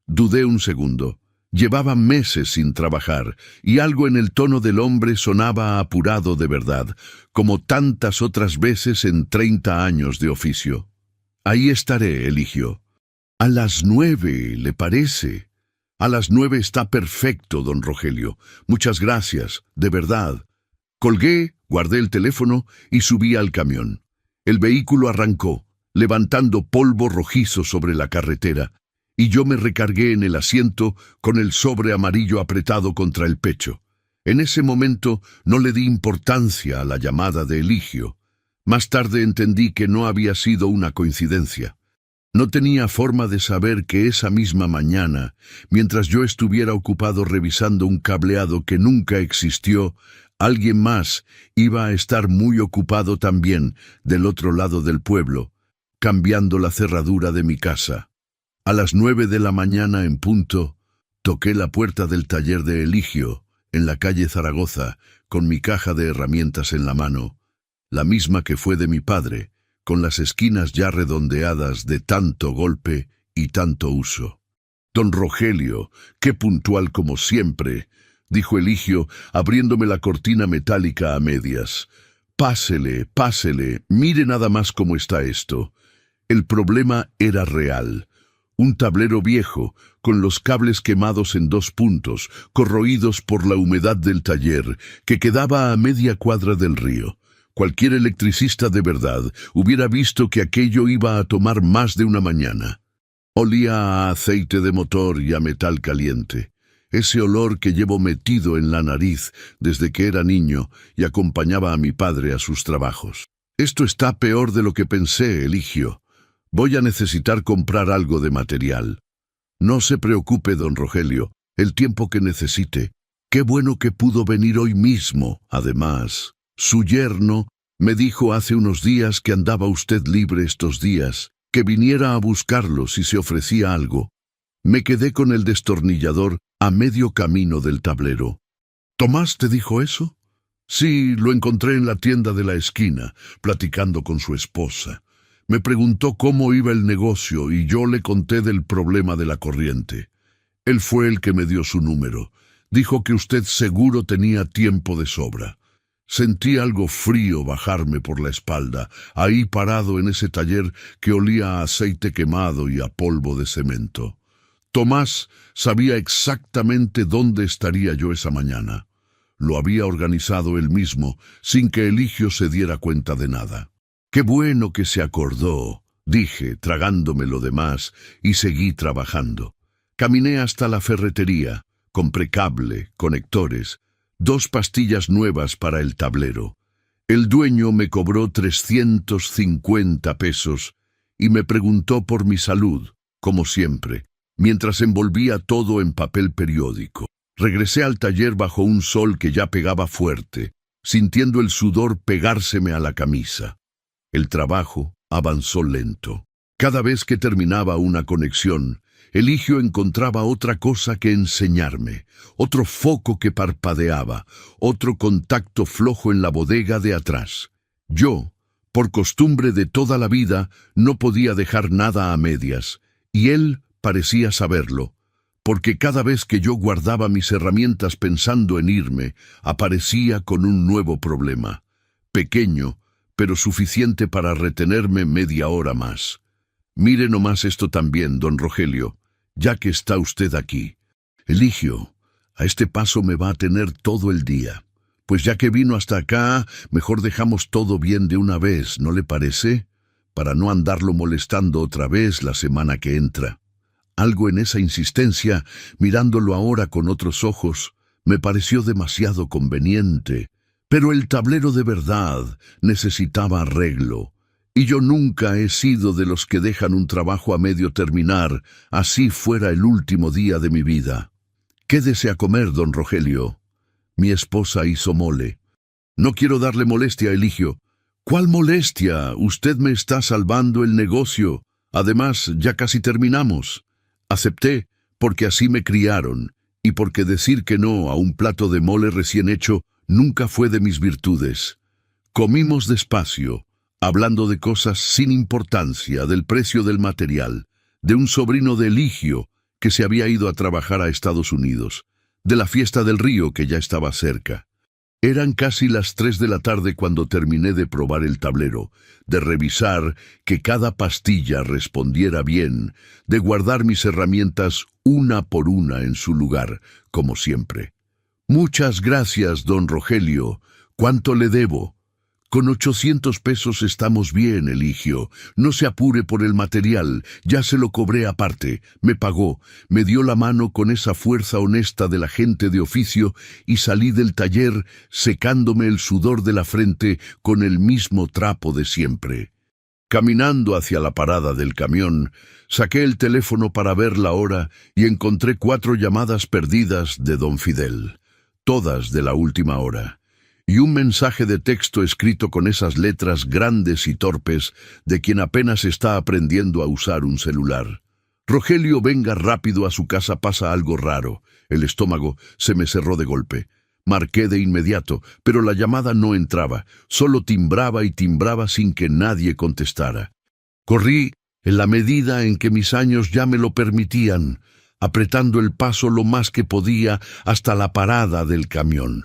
Dudé un segundo. Llevaba meses sin trabajar, y algo en el tono del hombre sonaba apurado de verdad, como tantas otras veces en 30 años de oficio. «Ahí estaré, Eligio. A las 9, ¿le parece?» «A las 9 está perfecto, don Rogelio. Muchas gracias, de verdad». Colgué, guardé el teléfono y subí al camión. El vehículo arrancó, levantando polvo rojizo sobre la carretera, y yo me recargué en el asiento con el sobre amarillo apretado contra el pecho. En ese momento no le di importancia a la llamada de Eligio. Más tarde entendí que no había sido una coincidencia. No tenía forma de saber que esa misma mañana, mientras yo estuviera ocupado revisando un cableado que nunca existió, alguien más iba a estar muy ocupado también del otro lado del pueblo, cambiando la cerradura de mi casa. A las 9 de la mañana en punto, toqué la puerta del taller de Eligio, en la calle Zaragoza, con mi caja de herramientas en la mano, la misma que fue de mi padre, con las esquinas ya redondeadas de tanto golpe y tanto uso. «Don Rogelio, qué puntual como siempre», dijo Eligio, abriéndome la cortina metálica a medias. «Pásele, pásele, mire nada más cómo está esto». El problema era real. Un tablero viejo, con los cables quemados en 2 puntos, corroídos por la humedad del taller, que quedaba a media cuadra del río. Cualquier electricista de verdad hubiera visto que aquello iba a tomar más de una mañana. Olía a aceite de motor y a metal caliente. Ese olor que llevo metido en la nariz desde que era niño y acompañaba a mi padre a sus trabajos. «Esto está peor de lo que pensé, Eligio. Voy a necesitar comprar algo de material. No se preocupe, don Rogelio, el tiempo que necesite. Qué bueno que pudo venir hoy mismo. Además, su yerno me dijo hace unos días que andaba usted libre estos días, que viniera a buscarlo si se ofrecía algo. Me quedé con el destornillador a medio camino del tablero. ¿Tomás te dijo eso? Sí, lo encontré en la tienda de la esquina, platicando con su esposa. Me preguntó cómo iba el negocio y yo le conté del problema de la corriente. Él fue el que me dio su número. Dijo que usted seguro tenía tiempo de sobra. Sentí algo frío bajarme por la espalda, ahí parado en ese taller que olía a aceite quemado y a polvo de cemento. Tomás sabía exactamente dónde estaría yo esa mañana. Lo había organizado él mismo, sin que Eligio se diera cuenta de nada. «Qué bueno que se acordó», dije, tragándome lo demás, y seguí trabajando. Caminé hasta la ferretería, compré cable, conectores, 2 pastillas nuevas para el tablero. El dueño me cobró 350 pesos y me preguntó por mi salud, como siempre, mientras envolvía todo en papel periódico. Regresé al taller bajo un sol que ya pegaba fuerte, sintiendo el sudor pegárseme a la camisa. El trabajo avanzó lento. Cada vez que terminaba una conexión, Eligio encontraba otra cosa que enseñarme, otro foco que parpadeaba, otro contacto flojo en la bodega de atrás. Yo, por costumbre de toda la vida, no podía dejar nada a medias, y él parecía saberlo, porque cada vez que yo guardaba mis herramientas pensando en irme, aparecía con un nuevo problema, pequeño, pero suficiente para retenerme media hora más. Mire nomás esto también, don Rogelio, ya que está usted aquí. Eligio, a este paso me va a tener todo el día. Pues ya que vino hasta acá, mejor dejamos todo bien de una vez, ¿no le parece? Para no andarlo molestando otra vez la semana que entra. Algo en esa insistencia, mirándolo ahora con otros ojos, me pareció demasiado conveniente. Pero el tablero de verdad necesitaba arreglo, y yo nunca he sido de los que dejan un trabajo a medio terminar, así fuera el último día de mi vida. Quédese a comer, don Rogelio. Mi esposa hizo mole. No quiero darle molestia a Eligio. ¿Cuál molestia? Usted me está salvando el negocio. Además, ya casi terminamos. Acepté, porque así me criaron, y porque decir que no a un plato de mole recién hecho nunca fue de mis virtudes. Comimos despacio, hablando de cosas sin importancia, del precio del material, de un sobrino de Eligio que se había ido a trabajar a Estados Unidos, de la fiesta del río que ya estaba cerca. Eran casi las 3 de la tarde cuando terminé de probar el tablero, de revisar que cada pastilla respondiera bien, de guardar mis herramientas una por una en su lugar, como siempre. Muchas gracias, don Rogelio. ¿Cuánto le debo? Con 800 pesos estamos bien, Eligio. No se apure por el material, ya se lo cobré aparte. Me pagó, me dio la mano con esa fuerza honesta de la gente de oficio y salí del taller secándome el sudor de la frente con el mismo trapo de siempre. Caminando hacia la parada del camión, saqué el teléfono para ver la hora y encontré 4 llamadas perdidas de don Fidel, todas de la última hora, y un mensaje de texto escrito con esas letras grandes y torpes de quien apenas está aprendiendo a usar un celular. Rogelio, venga rápido a su casa, pasa algo raro. El estómago se me cerró de golpe. Marqué de inmediato, pero la llamada no entraba, solo timbraba y timbraba sin que nadie contestara. Corrí en la medida en que mis años ya me lo permitían, apretando el paso lo más que podía hasta la parada del camión.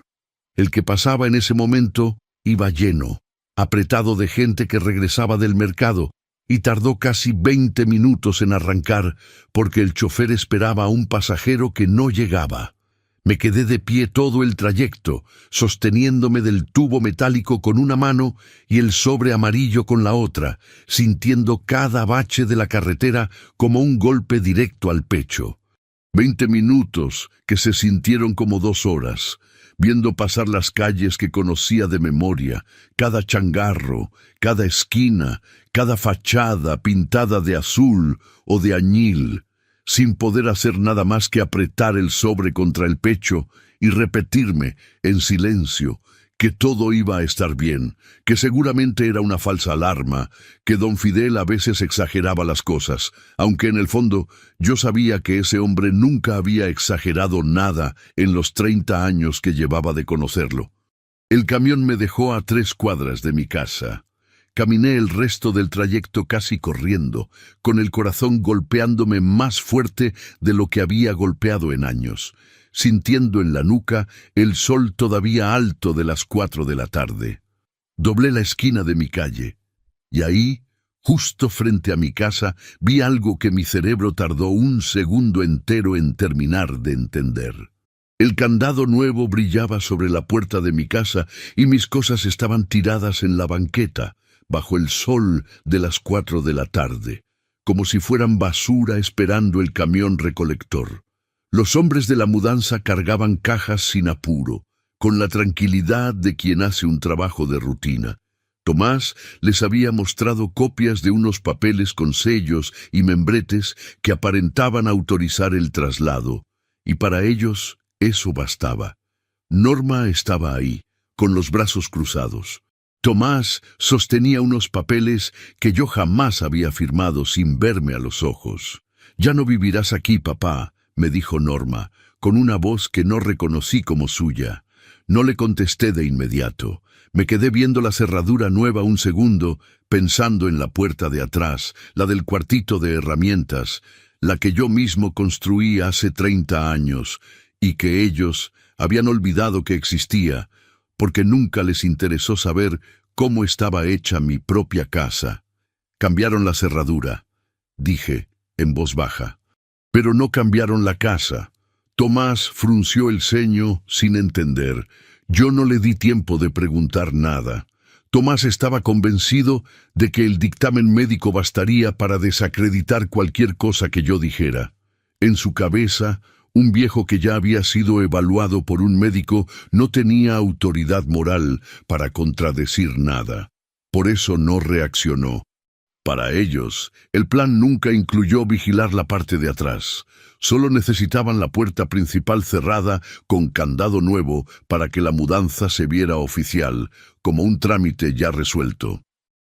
El que pasaba en ese momento iba lleno, apretado de gente que regresaba del mercado, y tardó casi 20 minutos en arrancar porque el chofer esperaba a un pasajero que no llegaba. Me quedé de pie todo el trayecto, sosteniéndome del tubo metálico con una mano y el sobre amarillo con la otra, sintiendo cada bache de la carretera como un golpe directo al pecho. 20 minutos que se sintieron como 2 horas, viendo pasar las calles que conocía de memoria, cada changarro, cada esquina, cada fachada pintada de azul o de añil, sin poder hacer nada más que apretar el sobre contra el pecho y repetirme, en silencio, que todo iba a estar bien, que seguramente era una falsa alarma, que don Fidel a veces exageraba las cosas, aunque en el fondo yo sabía que ese hombre nunca había exagerado nada en los 30 años que llevaba de conocerlo. El camión me dejó a 3 cuadras de mi casa. Caminé el resto del trayecto casi corriendo, con el corazón golpeándome más fuerte de lo que había golpeado en años, sintiendo en la nuca el sol todavía alto de las 4 de la tarde. Doblé la esquina de mi calle, y ahí, justo frente a mi casa, vi algo que mi cerebro tardó un segundo entero en terminar de entender. El candado nuevo brillaba sobre la puerta de mi casa y mis cosas estaban tiradas en la banqueta, bajo el sol de las 4 de la tarde, como si fueran basura esperando el camión recolector. Los hombres de la mudanza cargaban cajas sin apuro, con la tranquilidad de quien hace un trabajo de rutina. Tomás les había mostrado copias de unos papeles con sellos y membretes que aparentaban autorizar el traslado, y para ellos eso bastaba. Norma estaba ahí, con los brazos cruzados. Tomás sostenía unos papeles que yo jamás había firmado sin verme a los ojos. «Ya no vivirás aquí, papá», me dijo Norma, con una voz que no reconocí como suya. No le contesté de inmediato. Me quedé viendo la cerradura nueva un segundo, pensando en la puerta de atrás, la del cuartito de herramientas, la que yo mismo construí hace 30 años, y que ellos habían olvidado que existía, porque nunca les interesó saber cómo estaba hecha mi propia casa. Cambiaron la cerradura, dije en voz baja, pero no cambiaron la casa. Tomás frunció el ceño sin entender. Yo no le di tiempo de preguntar nada. Tomás estaba convencido de que el dictamen médico bastaría para desacreditar cualquier cosa que yo dijera. En su cabeza, un viejo que ya había sido evaluado por un médico no tenía autoridad moral para contradecir nada. Por eso no reaccionó. Para ellos, el plan nunca incluyó vigilar la parte de atrás. Solo necesitaban la puerta principal cerrada con candado nuevo para que la mudanza se viera oficial, como un trámite ya resuelto.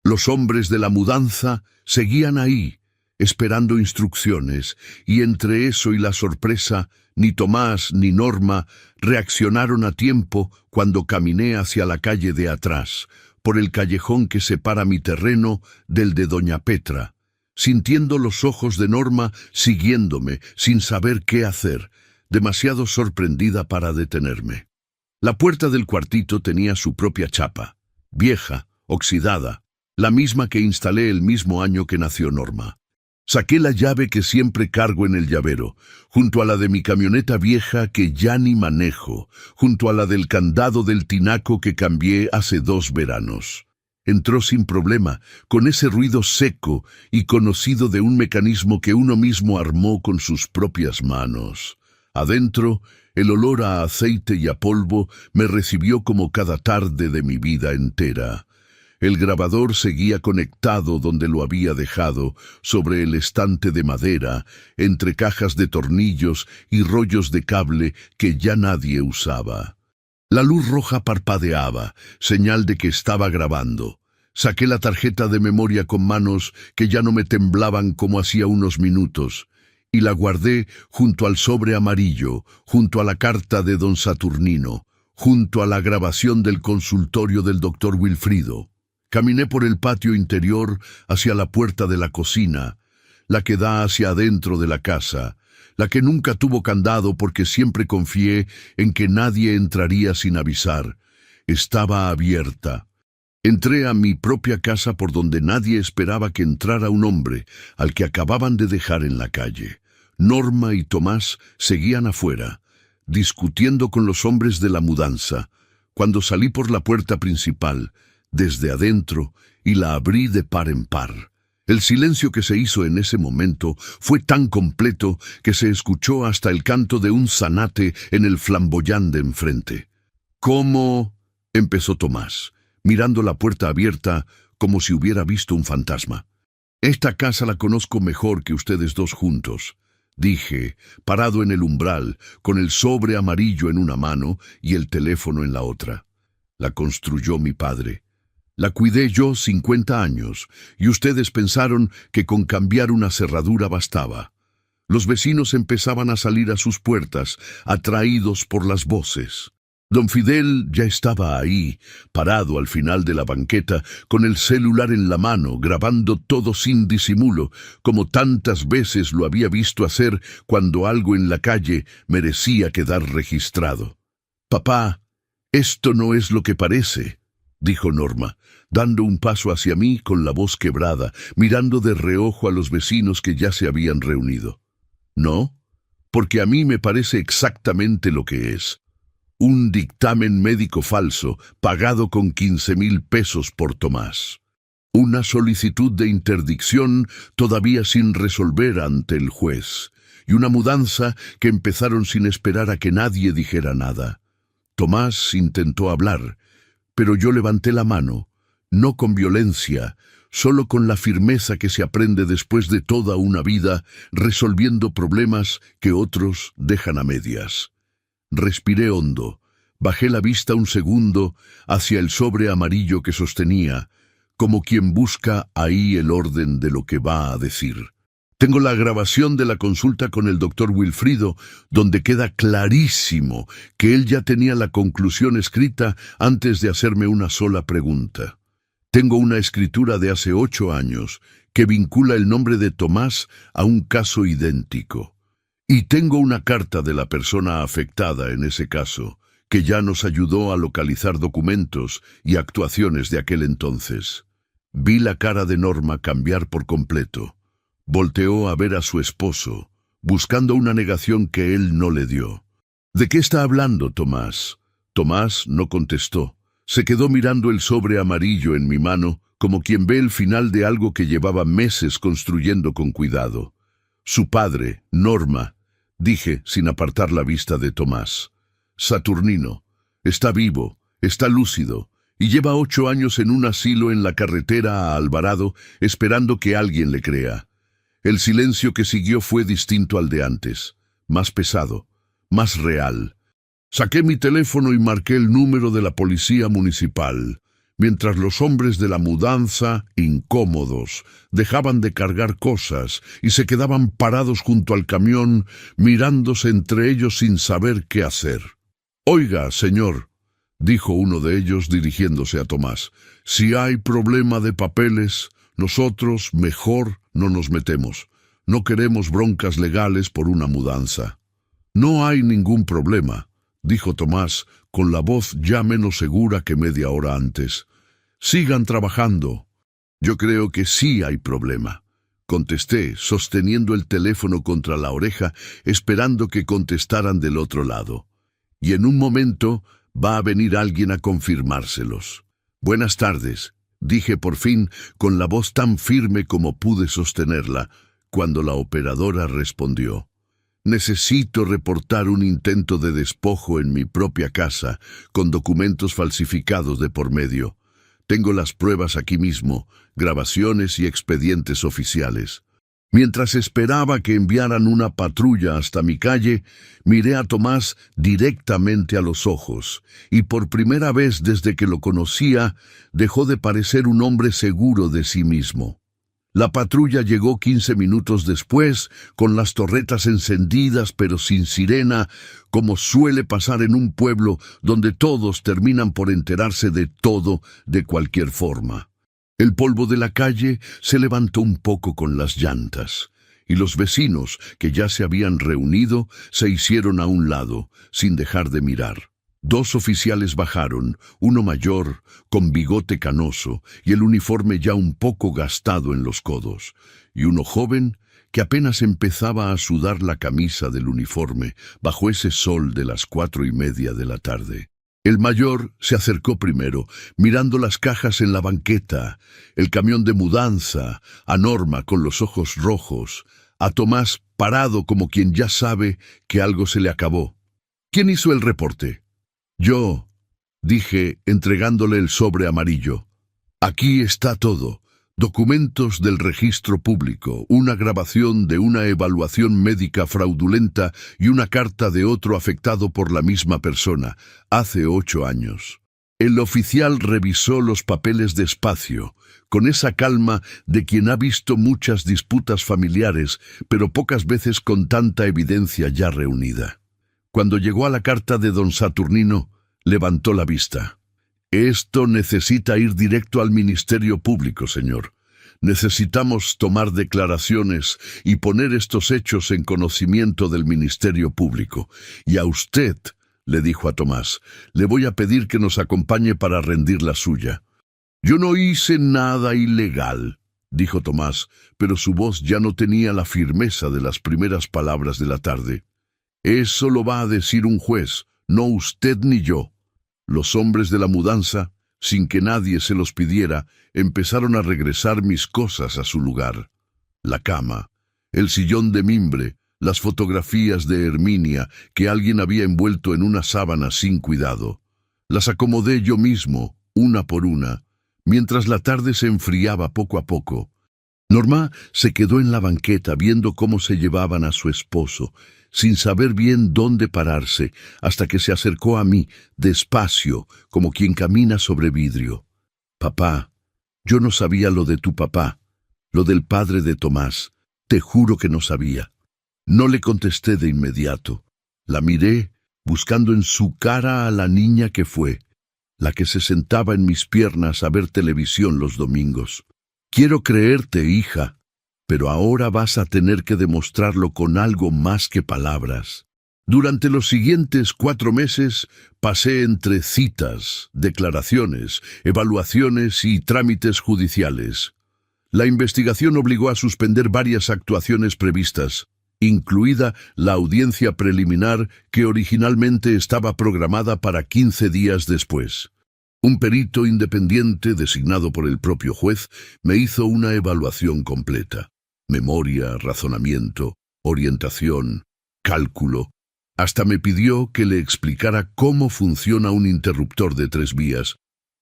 Los hombres de la mudanza seguían ahí, esperando instrucciones, y entre eso y la sorpresa, ni Tomás ni Norma reaccionaron a tiempo cuando caminé hacia la calle de atrás, por el callejón que separa mi terreno del de doña Petra, sintiendo los ojos de Norma siguiéndome sin saber qué hacer, demasiado sorprendida para detenerme. La puerta del cuartito tenía su propia chapa, vieja, oxidada, la misma que instalé el mismo año que nació Norma. Saqué la llave que siempre cargo en el llavero, junto a la de mi camioneta vieja que ya ni manejo, junto a la del candado del tinaco que cambié hace 2 veranos. Entró sin problema, con ese ruido seco y conocido de un mecanismo que uno mismo armó con sus propias manos. Adentro, el olor a aceite y a polvo me recibió como cada tarde de mi vida entera. El grabador seguía conectado donde lo había dejado, sobre el estante de madera, entre cajas de tornillos y rollos de cable que ya nadie usaba. La luz roja parpadeaba, señal de que estaba grabando. Saqué la tarjeta de memoria con manos que ya no me temblaban como hacía unos minutos, y la guardé junto al sobre amarillo, junto a la carta de don Saturnino, junto a la grabación del consultorio del doctor Wilfrido. Caminé por el patio interior hacia la puerta de la cocina, la que da hacia adentro de la casa, la que nunca tuvo candado porque siempre confié en que nadie entraría sin avisar. Estaba abierta. Entré a mi propia casa por donde nadie esperaba que entrara un hombre al que acababan de dejar en la calle. Norma y Tomás seguían afuera, discutiendo con los hombres de la mudanza, cuando salí por la puerta principal, desde adentro, y la abrí de par en par. El silencio que se hizo en ese momento fue tan completo que se escuchó hasta el canto de un zanate en el flamboyán de enfrente. ¿Cómo? Empezó Tomás, mirando la puerta abierta como si hubiera visto un fantasma. Esta casa la conozco mejor que ustedes dos juntos, dije, parado en el umbral, con el sobre amarillo en una mano y el teléfono en la otra. La construyó mi padre. La cuidé yo 50 años, y ustedes pensaron que con cambiar una cerradura bastaba. Los vecinos empezaban a salir a sus puertas, atraídos por las voces. Don Fidel ya estaba ahí, parado al final de la banqueta, con el celular en la mano, grabando todo sin disimulo, como tantas veces lo había visto hacer cuando algo en la calle merecía quedar registrado. «Papá, esto no es lo que parece», dijo Norma, dando un paso hacia mí con la voz quebrada, mirando de reojo a los vecinos que ya se habían reunido. «¿No? Porque a mí me parece exactamente lo que es. Un dictamen médico falso, pagado con 15,000 pesos por Tomás. Una solicitud de interdicción todavía sin resolver ante el juez. Y una mudanza que empezaron sin esperar a que nadie dijera nada. Tomás intentó hablar, pero yo levanté la mano, no con violencia, solo con la firmeza que se aprende después de toda una vida resolviendo problemas que otros dejan a medias. Respiré hondo, bajé la vista un segundo hacia el sobre amarillo que sostenía, como quien busca ahí el orden de lo que va a decir. Tengo la grabación de la consulta con el doctor Wilfrido, donde queda clarísimo que él ya tenía la conclusión escrita antes de hacerme una sola pregunta. Tengo una escritura de hace 8 años que vincula el nombre de Tomás a un caso idéntico. Y tengo una carta de la persona afectada en ese caso, que ya nos ayudó a localizar documentos y actuaciones de aquel entonces. Vi la cara de Norma cambiar por completo. Volteó a ver a su esposo, buscando una negación que él no le dio. «¿De qué está hablando, Tomás?» Tomás no contestó. Se quedó mirando el sobre amarillo en mi mano, como quien ve el final de algo que llevaba meses construyendo con cuidado. «Su padre, Norma», dije sin apartar la vista de Tomás. «Saturnino. Está vivo, está lúcido, y lleva 8 años en un asilo en la carretera a Alvarado, esperando que alguien le crea». El silencio que siguió fue distinto al de antes, más pesado, más real. Saqué mi teléfono y marqué el número de la policía municipal, mientras los hombres de la mudanza, incómodos, dejaban de cargar cosas y se quedaban parados junto al camión, mirándose entre ellos sin saber qué hacer. «Oiga, señor», dijo uno de ellos dirigiéndose a Tomás, «si hay problema de papeles, nosotros mejor no nos metemos. No queremos broncas legales por una mudanza». «No hay ningún problema», dijo Tomás, con la voz ya menos segura que media hora antes. «Sigan trabajando». «Yo creo que sí hay problema», contesté, sosteniendo el teléfono contra la oreja, esperando que contestaran del otro lado. «Y en un momento va a venir alguien a confirmárselos». «Buenas tardes», dije por fin, con la voz tan firme como pude sostenerla, cuando la operadora respondió. «Necesito reportar un intento de despojo en mi propia casa, con documentos falsificados de por medio. Tengo las pruebas aquí mismo, grabaciones y expedientes oficiales». Mientras esperaba que enviaran una patrulla hasta mi calle, miré a Tomás directamente a los ojos, y por primera vez desde que lo conocía, dejó de parecer un hombre seguro de sí mismo. La patrulla llegó 15 minutos después, con las torretas encendidas pero sin sirena, como suele pasar en un pueblo donde todos terminan por enterarse de todo de cualquier forma. El polvo de la calle se levantó un poco con las llantas, y los vecinos, que ya se habían reunido, se hicieron a un lado, sin dejar de mirar. 2 oficiales bajaron, uno mayor, con bigote canoso y el uniforme ya un poco gastado en los codos, y uno joven que apenas empezaba a sudar la camisa del uniforme bajo ese sol de las 4:30 de la tarde. El mayor se acercó primero, mirando las cajas en la banqueta, el camión de mudanza, a Norma con los ojos rojos, a Tomás parado como quien ya sabe que algo se le acabó. ¿Quién hizo el reporte? Yo, dije, entregándole el sobre amarillo. Aquí está todo. Documentos del registro público, una grabación de una evaluación médica fraudulenta y una carta de otro afectado por la misma persona, hace 8 años. El oficial revisó los papeles despacio, con esa calma de quien ha visto muchas disputas familiares, pero pocas veces con tanta evidencia ya reunida. Cuando llegó a la carta de don Saturnino, levantó la vista. Esto necesita ir directo al Ministerio Público, señor. Necesitamos tomar declaraciones y poner estos hechos en conocimiento del Ministerio Público. Y a usted, le dijo a Tomás, le voy a pedir que nos acompañe para rendir la suya. Yo no hice nada ilegal, dijo Tomás, pero su voz ya no tenía la firmeza de las primeras palabras de la tarde. Eso lo va a decir un juez, no usted ni yo. Los hombres de la mudanza, sin que nadie se los pidiera, empezaron a regresar mis cosas a su lugar. La cama, el sillón de mimbre, las fotografías de Herminia que alguien había envuelto en una sábana sin cuidado. Las acomodé yo mismo, una por una, mientras la tarde se enfriaba poco a poco. Norma se quedó en la banqueta viendo cómo se llevaban a su esposo, sin saber bien dónde pararse, hasta que se acercó a mí, despacio, como quien camina sobre vidrio. Papá, yo no sabía lo de tu papá, lo del padre de Tomás. Te juro que no sabía. No le contesté de inmediato. La miré, buscando en su cara a la niña que fue, la que se sentaba en mis piernas a ver televisión los domingos. Quiero creerte, hija, pero ahora vas a tener que demostrarlo con algo más que palabras. Durante los siguientes 4 meses pasé entre citas, declaraciones, evaluaciones y trámites judiciales. La investigación obligó a suspender varias actuaciones previstas, incluida la audiencia preliminar que originalmente estaba programada para 15 días después. Un perito independiente designado por el propio juez me hizo una evaluación completa. Memoria, razonamiento, orientación, cálculo. Hasta me pidió que le explicara cómo funciona un interruptor de 3 vías,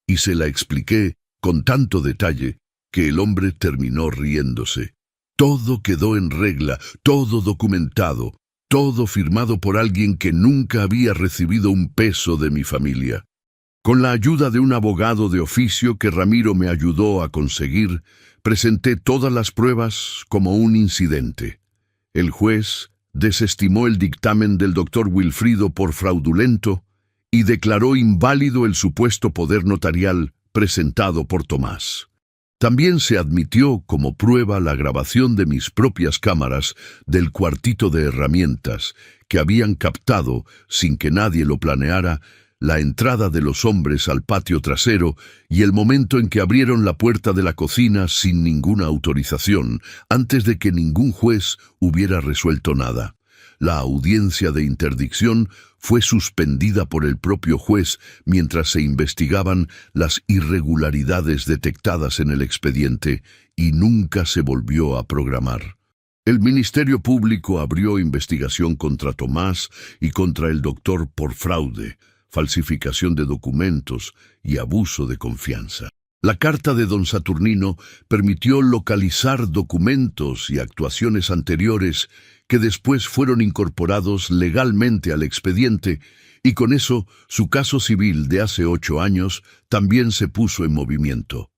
y se la expliqué con tanto detalle que el hombre terminó riéndose. Todo quedó en regla, todo documentado, todo firmado por alguien que nunca había recibido un peso de mi familia. Con la ayuda de un abogado de oficio que Ramiro me ayudó a conseguir, presenté todas las pruebas como un incidente. El juez desestimó el dictamen del doctor Wilfrido por fraudulento y declaró inválido el supuesto poder notarial presentado por Tomás. También se admitió como prueba la grabación de mis propias cámaras del cuartito de herramientas que habían captado, sin que nadie lo planeara, la entrada de los hombres al patio trasero y el momento en que abrieron la puerta de la cocina sin ninguna autorización, antes de que ningún juez hubiera resuelto nada. La audiencia de interdicción fue suspendida por el propio juez mientras se investigaban las irregularidades detectadas en el expediente y nunca se volvió a programar. El Ministerio Público abrió investigación contra Tomás y contra el doctor por fraude, falsificación de documentos y abuso de confianza. La carta de don Saturnino permitió localizar documentos y actuaciones anteriores que después fueron incorporados legalmente al expediente, y con eso su caso civil de hace 8 años también se puso en movimiento.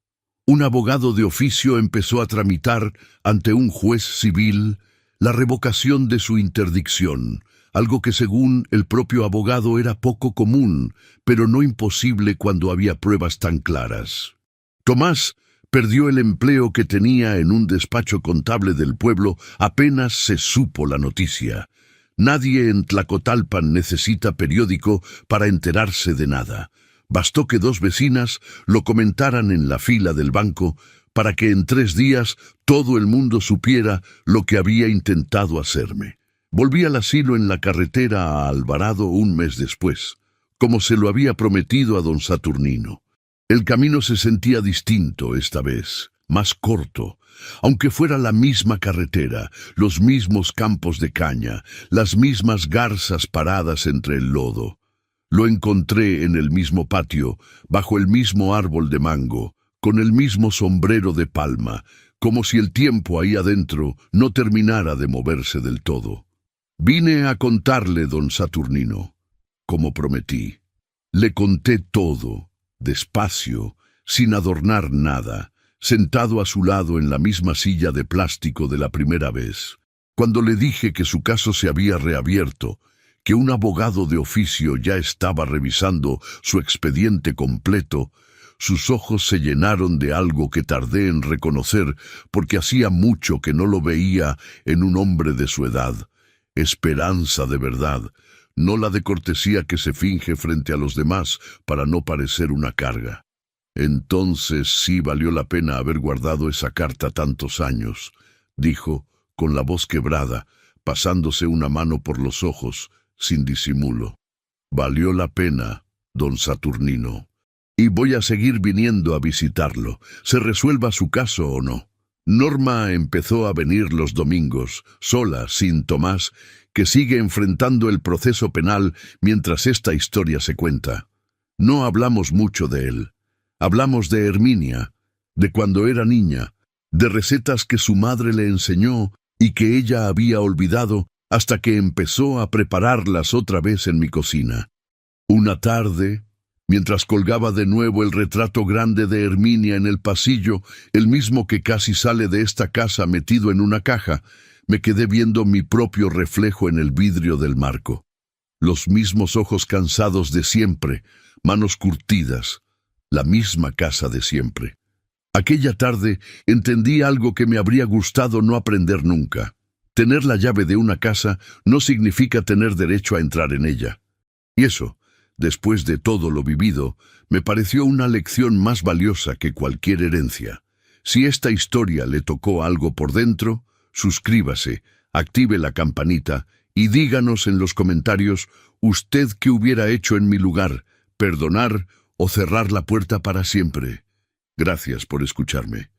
Un abogado de oficio empezó a tramitar ante un juez civil la revocación de su interdicción, algo que según el propio abogado era poco común, pero no imposible cuando había pruebas tan claras. Tomás perdió el empleo que tenía en un despacho contable del pueblo apenas se supo la noticia. Nadie en Tlacotalpan necesita periódico para enterarse de nada. Bastó que 2 vecinas lo comentaran en la fila del banco para que en 3 días todo el mundo supiera lo que había intentado hacerme. Volví al asilo en la carretera a Alvarado un mes después. como se lo había prometido a don Saturnino. El camino se sentía distinto esta vez, más corto, aunque fuera la misma carretera, los mismos campos de caña, las mismas garzas paradas entre el lodo. Lo encontré en el mismo patio, bajo el mismo árbol de mango, con el mismo sombrero de palma, como si el tiempo ahí adentro no terminara de moverse del todo. Vine a contarle, don Saturnino, como prometí. Le conté todo, despacio, sin adornar nada, sentado a su lado en la misma silla de plástico de la primera vez. Cuando le dije que su caso se había reabierto, que un abogado de oficio ya estaba revisando su expediente completo, sus ojos se llenaron de algo que tardé en reconocer porque hacía mucho que no lo veía en un hombre de su edad. Esperanza de verdad, no la de cortesía que se finge frente a los demás para no parecer una carga. Entonces sí valió la pena haber guardado esa carta tantos años, dijo, con la voz quebrada, pasándose una mano por los ojos, sin disimulo. Valió la pena, don Saturnino. Y voy a seguir viniendo a visitarlo, se resuelva su caso o no. Norma empezó a venir los domingos, sola, sin Tomás, que sigue enfrentando el proceso penal mientras esta historia se cuenta. No hablamos mucho de él. Hablamos de Herminia, de cuando era niña, de recetas que su madre le enseñó y que ella había olvidado hasta que empezó a prepararlas otra vez en mi cocina. Una tarde, mientras colgaba de nuevo el retrato grande de Herminia en el pasillo, el mismo que casi sale de esta casa metido en una caja, me quedé viendo mi propio reflejo en el vidrio del marco. Los mismos ojos cansados de siempre, manos curtidas, la misma casa de siempre. Aquella tarde entendí algo que me habría gustado no aprender nunca. Tener la llave de una casa no significa tener derecho a entrar en ella. Y eso, después de todo lo vivido, me pareció una lección más valiosa que cualquier herencia. Si esta historia le tocó algo por dentro, suscríbase, active la campanita y díganos en los comentarios usted qué hubiera hecho en mi lugar, perdonar o cerrar la puerta para siempre. Gracias por escucharme.